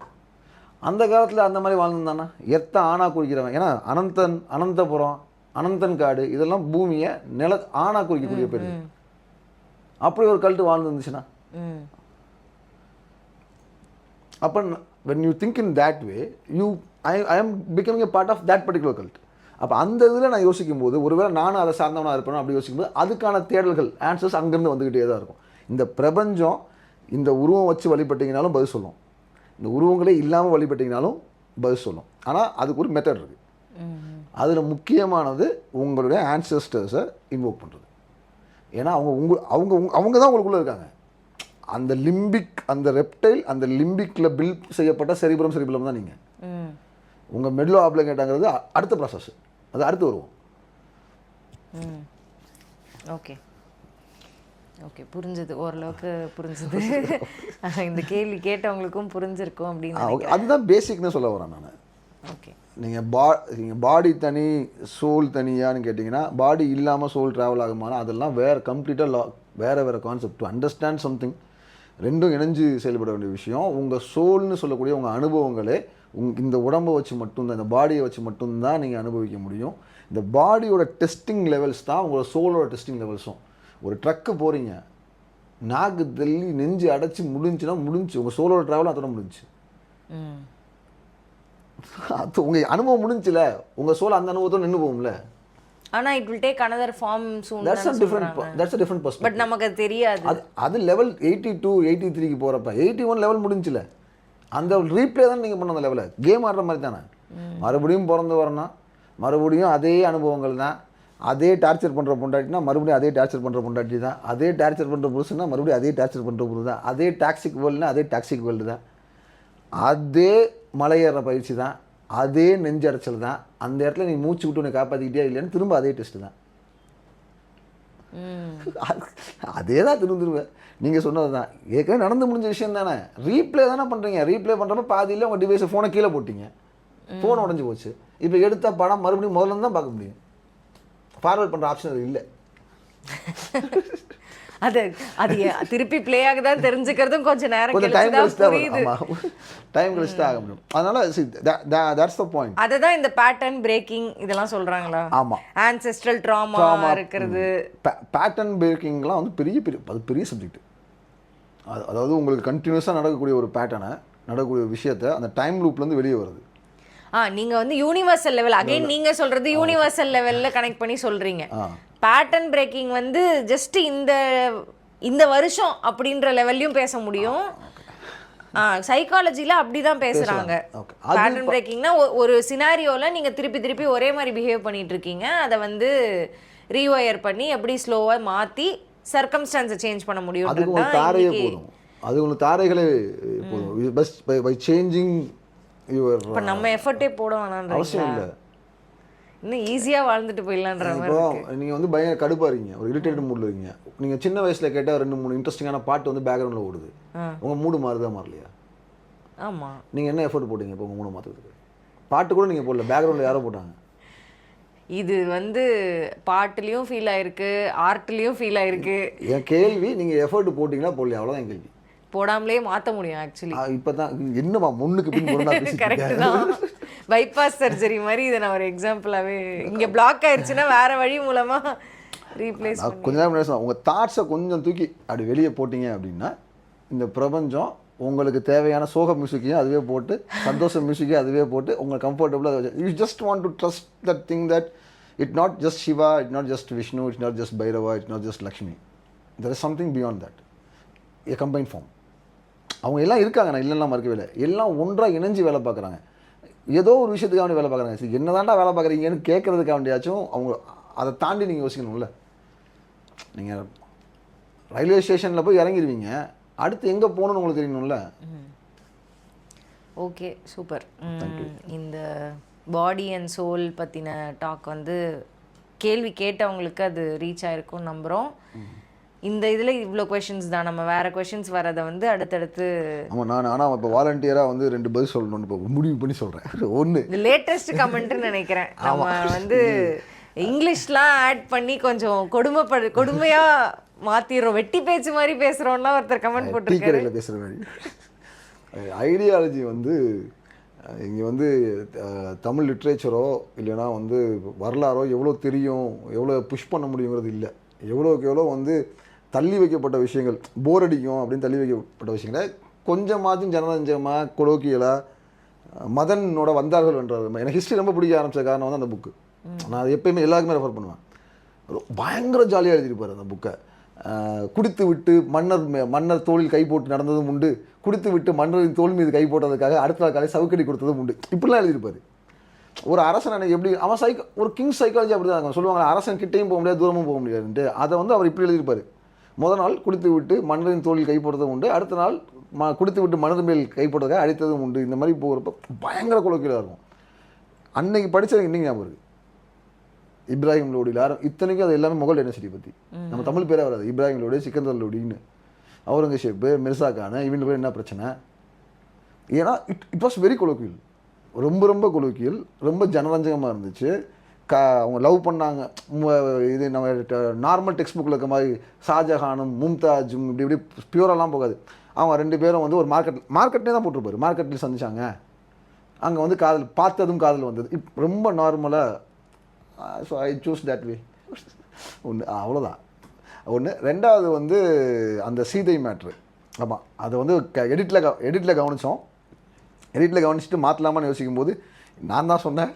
அந்த காலத்தில் அந்த மாதிரி வாழ்ந்துருந்தானா எர்த்தை ஆணாக குறிக்கிறவன். ஏன்னா அனந்தபுரம், அனந்தன் காடு இதெல்லாம் பூமியை ஆணாக குறிக்கக்கூடிய பேர். அப்படி ஒரு கல்ட்டு வாழ்ந்துருந்துச்சுன்னா அப்போ when you think in that way I am becoming a part of that particular cult. அப்போ அந்த இதில் நான் யோசிக்கும் போது ஒருவேளை நானும் அதை சார்ந்தவனாக இருப்பேன் அப்படி யோசிக்கும்போது அதுக்கான தேடல்கள் ஆன்சர்ஸ் அங்கேருந்து வந்துக்கிட்டே தான் இருக்கும். இந்த பிரபஞ்சம் இந்த உருவம் வச்சு வழிபட்டிங்கனாலும் பதில் சொல்லும், இந்த உருவங்களே இல்லாமல் வழிபட்டிங்கனாலும் பதில் சொல்லும். ஆனால் அதுக்கு ஒரு மெத்தட் இருக்குது. அதில் முக்கியமானது உங்களுடைய ஆன்சஸ்டர்ஸை இன்வோக் பண்ணுறது. ஏன்னா அவங்க தான் உங்களுக்குள்ளே இருக்காங்க. அந்த லிம்பிக், அந்த ரெப்டைல், அந்த லிம்பிக்கில் பில்ட் செய்யப்பட்ட செரிபுரம் தான் நீங்கள். உங்கள் மெட்லோ ஆப்ளிகேட்டாங்கிறது அடுத்த ப்ராசஸ், அது அடுத்து வருவோம். ஓகே ஓகே, புரிஞ்சுது, ஓரளவுக்கு புரிஞ்சுது. இந்த கேள்வி கேட்டவங்களுக்கும் புரிஞ்சிருக்கும் அப்படின்னு அதுதான் பேசிக்னு சொல்ல வரேன் நான். ஓகே, நீங்கள் பாடி தனி சோல் தனியான்னு கேட்டிங்கன்னா, பாடி இல்லாமல் சோல் ட்ராவல் ஆகுமானா அதெல்லாம் கம்ப்ளீட்டாக வேறு கான்செப்ட். டு அண்டர்ஸ்டாண்ட் சம்திங் ரெண்டும் இணைஞ்சு செயல்பட வேண்டிய விஷயம். உங்கள் சோல்னு சொல்லக்கூடிய உங்கள் அனுபவங்களே இந்த உடம்பை வச்சு மட்டும்தான், இந்த பாடியை வச்சு மட்டும்தான் நீங்கள் அனுபவிக்க முடியும். இந்த பாடியோட டெஸ்டிங் லெவல்ஸ் தான் உங்களோட சோலோட டெஸ்டிங் லெவல்ஸும். ஒரு ட்ரக்கு போகிறீங்க, நாக்கு தள்ளி நெஞ்சு அடைச்சி முடிஞ்சுன்னா முடிஞ்சு, உங்கள் சோலோட ட்ராவலும் அதோட முடிஞ்சு. அது உங்கள் அனுபவம் முடிஞ்சுல, உங்கள் சோல் அந்த அனுபவத்தோடு நின்று போகும்ல. ஆனா it will take another form soon. That's a different perspective. But நமக்கு அது தெரியாது. அது லெவல் 82 83க்கு போறப்ப 81 லெவல் முடிஞ்சுல, அந்த ரீப்ளே தான் நீங்க பண்ண அந்த லெவல. கேம் ஆடுற மாதிரி தானே. மறுபடியும் பிறந்து வரணும், மறுபடியும் அதே அனுபவங்கள் தான். அதே டார்ச்சர் பண்ற பொண்டாட்டினா மறுபடியும் அதே டார்ச்சர் பண்ற பொண்டாட்டி தான். அதே டார்ச்சர் பண்ற புருஷனா மறுபடியும் அதே டார்ச்சர் பண்ற புருஷன் தான். அதே டாக்ஸிக் வேர்ல்டுனா அதே டாக்ஸிக் வேர்ல்டு தான். அதே மலையேற பயிற்சி தான், அதே நெஞ்சடைச்சல் தான். அந்த இடத்துல நீ மூச்சு விட்டு உன்னை காப்பாற்றிக்கிட்டே இல்லைன்னு திரும்ப அதே டெஸ்ட்டு தான். அதே தான் திரும்புவேன். நீங்கள் சொன்னது தான் ஏற்கனவே நடந்து முடிஞ்ச விஷயம் தானே. ரீப்ளே தானே பண்ணுறீங்க. ரீப்ளே பண்ணுறப்ப பாதியில் உங்கள் டிவைஸை ஃபோனை கீழே போட்டிங்க, ஃபோன் உடஞ்சி போச்சு. இப்போ எடுத்த படம் மறுபடியும் முதல்ல தான் பார்க்க முடியும். ஃபார்வர்ட் பண்ணுற ஆப்ஷன் அது இல்லை. அது திருப்பி பிளே ஆகுதான் தெரிஞ்சுக்கிறதும் கொஞ்சம் நேரம் டைம் கழிச்சு தான் ஆக முடியும். அதனால தட்ஸ் தி பாயிண்ட். அதுதான் இந்த பேட்டர்ன் பிரேக்கிங் இதெல்லாம் சொல்றாங்களா? ஆமா, ஆன்செஸ்ட்ரல் ட்ராமா இருக்குது. பேட்டர்ன் பிரேக்கிங்லாம் வந்து பெரிய சப்ஜெக்ட். அதாவது உங்களுக்கு கண்டினியூஸாக நடக்கக்கூடிய ஒரு பேட்டர்னை, நடக்கக்கூடிய விஷயத்தை அந்த டைம் லூப்லேருந்து வெளியே வருது. நீங்க வந்து யூனிவர்சல் லெவல், அகைன் நீங்க சொல்றது யூனிவர்சல் லெவல்ல கனெக்ட் பண்ணி சொல்றீங்க. பேட்டர்ன் பிரேக்கிங் வந்து ஜஸ்ட் இந்த வருஷம் அப்படின்ற லெவல்லையும் பேச முடியும். சைக்காலஜில அப்படிதான் பேசுறாங்க. பேட்டர்ன் பிரேக்கிங்னா ஒரு சினாரியோல நீங்க திருப்பி ஒரே மாதிரி பிஹேவ் பண்ணிட்டு இருக்கீங்க, அதை வந்து ரீவயர் பண்ணி எப்படி ஸ்லோவா மாத்தி சர்க்கம்ஸ்டான்ஸை சேஞ்ச் பண்ண முடியும். அது உங்களுக்கு தாரைகளே போதும். Bus by changing your. இப்ப நம்ம எஃபர்ட்டே போட வேணாம்ன்ற அவசியம் இல்லை. இன்னும் ஈஸியா வாழ்ந்துட்டு போயிடலான்ற மாதிரி. இப்போ நீங்க வந்து பயங்கர கடுப்பா இருக்கீங்க, ஒரு இரிட்டேட் மூட்ல இருக்கீங்க. நீங்க சின்ன வயசுல கேட்டா 2-3 இன்ட்ரெஸ்டிங்கான பாட்டு வந்து பேக்ரவுண்ட்ல ஓடுது, உங்க மூடு மாறுதா மாறலையா? ஆமா. நீங்க என்ன எஃபர்ட் போட்டீங்க இப்போ உங்க மூடு மாத்துறதுக்கு? பாட்டு கூட நீங்க போடல, பேக்ரவுண்ட்ல யாரோ போட்டாங்க. இது வந்து பாட்டுலயும் ஃபீல் ஆயிருக்கு, ஆர்ட்லயும் ஃபீல் ஆயிருக்கு. என் கேள்வி, நீங்க எஃபர்ட் போட்டீங்களா போடலையா? அவ்வளவுதான் என் கேள்வி. போடாமலே மாற்ற முடியும் ஆக்சுவலி. இப்போதான் என்னமா முன்னுக்கு பின் கரெக்ட் தான். பைபாஸ் சர்ஜரி மாதிரி இதை நான் ஒரு எக்ஸாம்பிளாகவே, இங்கே பிளாக் ஆயிடுச்சுன்னா வேற வழி மூலமாக ரீப்ளேஸ். கொஞ்ச நேரம் உங்கள் தாட்ஸை கொஞ்சம் தூக்கி அப்படி வெளியே போட்டிங்க அப்படின்னா இந்த பிரபஞ்சம் உங்களுக்கு தேவையான சோக மியூசிக்கையும் அதுவே போட்டு, சந்தோஷ மியூசிக்கையும் அதுவே போட்டு உங்களை கம்ஃபர்டபுளாக. You just want to trust that thing that it not just Shiva, it not just Vishnu, it's not just Bhairava, it's not just Lakshmi. There is something beyond that, a combine form. அவங்க எல்லாம் இருக்காங்க, நான் இல்லைன்னா மறுக்கவே இல்லை. எல்லாம் ஒன்றாக இணைஞ்சு வேலை பார்க்குறாங்க. ஏதோ ஒரு விஷயத்துக்காக வேலை பார்க்குறாங்க. சரி, என்ன தாண்டா வேலை பார்க்குறீங்கன்னு கேட்குறதுக்காக வேண்டியாச்சும் அவங்க அதை தாண்டி நீங்கள் யோசிக்கணும்ல. நீங்கள் ரயில்வே ஸ்டேஷனில் போய் இறங்கிடுவீங்க, அடுத்து எங்கே போகணுன்னு உங்களுக்கு தெரியணும்ல. Okay, super. இந்த பாடி அண்ட் சோல் பற்றின டாக் வந்து கேள்வி கேட்டவங்களுக்கு அது ரீச் ஆகிருக்கும்னு நம்புகிறோம். இந்த இதில் இவ்வளோ கொஷின்ஸ் தான், நம்ம வேறு கொஷின்ஸ் வரதை வந்து அடுத்தடுத்து. ஆமாம், ஆனால் இப்போ வாலண்டியராக வந்து 2 பதில் சொல்லணும்னு இப்போ முடிவு பண்ணி சொல்கிறேன். ஒன்று லேட்டஸ்ட் கமெண்ட்டுன்னு நினைக்கிறேன். நம்ம வந்து இங்கிலீஷ்லாம் ஆட் பண்ணி கொஞ்சம் கொடுமையாக மாற்றிடுறோம், வெட்டி பேச்சு மாதிரி பேசுகிறோன்னா ஒருத்தர் கமெண்ட் டீ போட்டிருக்காரு. கடையில் பேசுகிற மாதிரி. ஐடியாலஜி வந்து இங்கே வந்து தமிழ் லிட்ரேச்சரோ இல்லைனா வந்து வரலாறோ எவ்வளோ தெரியும், எவ்வளோ புஷ் பண்ண முடியுங்கிறது இல்லை. எவ்வளோக்கு எவ்வளோ வந்து தள்ளி வைக்கப்பட்ட விஷயங்கள், போர் அடிக்கும் அப்படின்னு தள்ளி வைக்கப்பட்ட விஷயங்களை கொஞ்சமாச்சும் ஜனரஞ்சமாக கொலோக்கியலாக மதனோட வந்தார்கள் என்றார். எனக்கு ஹிஸ்ட்ரி ரொம்ப பிடிக்க ஆரம்பிச்ச காரணம் வந்து அந்த புக்கு. நான் அது எப்பயுமே எல்லாருக்குமே ரெஃபர் பண்ணுவேன். பயங்கர ஜாலியாக எழுதியிருப்பார் அந்த புக்கை. குடித்து விட்டு மன்னர் தோளில் கை போட்டு நடந்ததும் உண்டு, குடித்து விட்டு மன்னரின் தோல் மீது கை போட்டதுக்காக அடுத்த நாள் காலை சவுக்கடி கொடுத்ததும் உண்டு, இப்படிலாம் எழுதியிருப்பார். ஒரு அரசன் எப்படி அவன் ஒரு கிங் சைக்காலஜி அப்படி தான் இருக்கும். சொல்லுவாங்க அரசன் கிட்டையும் போக முடியாது தூரமும் போக முடியாதுன்ட்டு. அதை வந்து அவர் இப்படி எழுதியிருப்பார். முதல் நாள் குடித்து விட்டு மன்னரின் தோளில் கை போட்டதும் உண்டு, அடுத்த நாள் குடித்து விட்டு மன்னர் மேல் கை போட்டதுக்காக அடித்ததும் உண்டு. இந்த மாதிரி போகிறப்ப பயங்கர குலோக்கியலாக இருக்கும். அன்னைக்கு படித்தது இன்னைக்கு ஞாபகம் இருக்குது. இப்ராஹிம் லோடியில் இத்தனைக்கும் அது எல்லாமே முகல் டைனஸ்டி பற்றி. நம்ம தமிழ் பேரே வராது. இப்ராஹிம் லோடி, சிக்கந்தர் லோடின்னு, அவுரங்கசீப், மிர்சா கான், இவங்க பேர் என்ன பிரச்சனை? ஏன்னா இட் வாஸ் வெரி கொலோக்கியல், ரொம்ப ரொம்ப கொலோக்கியல், ரொம்ப ஜனரஞ்சகமாக இருந்துச்சு. அவங்க லவ் பண்ணாங்க. இது நம்ம நார்மல் டெக்ஸ்ட் புக்கில் இருக்க மாதிரி ஷாஜஹானும் மும்தாஜும் இப்படி இப்படி பியூரெல்லாம் போகாது. அவங்க ரெண்டு பேரும் வந்து ஒரு மார்க்கெட்லேயே தான் போட்டிருப்பாரு. மார்க்கெட்டில் சந்திச்சாங்க, அங்கே வந்து காதல், பார்த்ததும் காதல் வந்தது. ரொம்ப நார்மலாக. So I choose that way. ஒன்று அவ்வளோதான். ஒன்று. ரெண்டாவது வந்து அந்த சீதை மேட்ரு. ஆமாம், அதை வந்து எடிட்டில் கவனித்தோம். எடிட்டில் கவனிச்சுட்டு மாற்றலாமான்னு யோசிக்கும்போது நான் தான் சொன்னேன்,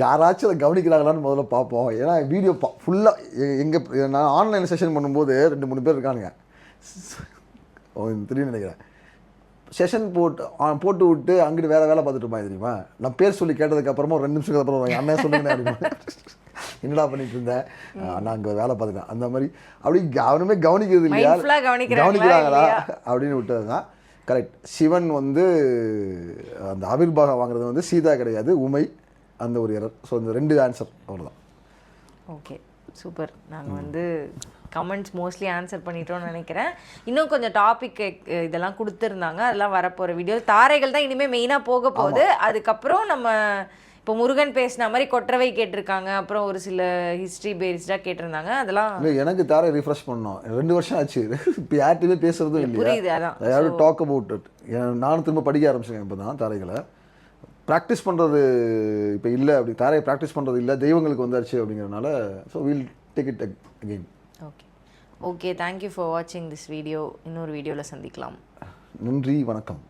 யாராச்சும் அதை கவனிக்கிறாங்களான்னு முதல்ல பார்ப்போம். ஏன்னா வீடியோ ஃபுல்லாக நான் ஆன்லைன் செஷன் பண்ணும்போது 2-3 பேர் இருக்கானுங்க, தெரியும் நினைக்கிறேன். செஷன் போட்டு விட்டு அங்கிட்டு வேறு வேலை பார்த்துட்டு இருப்பாங்க தெரியுமா. நான் பேர் சொல்லி கேட்டதுக்கப்புறமா ஒரு 2 நிமிஷத்துக்கு அப்புறம் அண்ணன் சொல்லுங்க அப்படிமா, என்னடா பண்ணிட்டு இருந்தேன், நான் அங்கே வேலை பார்த்துட்டேன். அந்த மாதிரி அப்படி அவனுமே கவனிக்கிறது இல்லையா, கவனிக்கிறாங்களா அப்படின்னு விட்டது தான் கரெக்ட். சிவன் வந்து அந்த ஆவிர்வாகம் வாங்குறது வந்து சீதா கிடையாது, உமை, அந்த ஒரு எரர். ஸோ இந்த 2 ஆன்சர் அவ்வளோதான். Okay, super. நாங்கள் வந்து கமெண்ட்ஸ் மோஸ்ட்லி ஆன்சர் பண்ணிட்டோம்னு நினைக்கிறேன். இன்னும் கொஞ்சம் டாபிக் இதெல்லாம் கொடுத்துருந்தாங்க, அதெல்லாம் வரப்போகிற வீடியோ. தாரைகள் தான் இனிமேல் மெயினாக போக போகுது. அதுக்கப்புறம் நம்ம இப்போ முருகன் பேசின மாதிரி கொற்றவை கேட்டிருக்காங்க, அப்புறம் ஒரு சில ஹிஸ்ட்ரி பேஸ்டாக கேட்டிருந்தாங்க. அதெல்லாம் எனக்கு தாரை ரிஃப்ரெஷ் பண்ணோம். 2 வருஷம் ஆச்சு, இப்போ யார்ட்டுமே பேசுறதும் இல்லை. புரியுது. அதான் யாரும் டாக் அபவுட் இட். நானும் திரும்ப படிக்க ஆரம்பிச்சேன் இப்போ தான் தாரைகளை. ப்ராக்டிஸ் பண்ணுறது இப்போ இல்லை, அப்படி தாரையை ப்ராக்டிஸ் பண்ணுறது இல்லை, தெய்வங்களுக்கு வந்தாச்சு அப்படிங்கிறதுனால. So wheel take it again. Okay, thank you for வாட்சிங் திஸ் வீடியோ. இன்னொரு வீடியோவில் சந்திக்கலாம். நன்றி, வணக்கம்.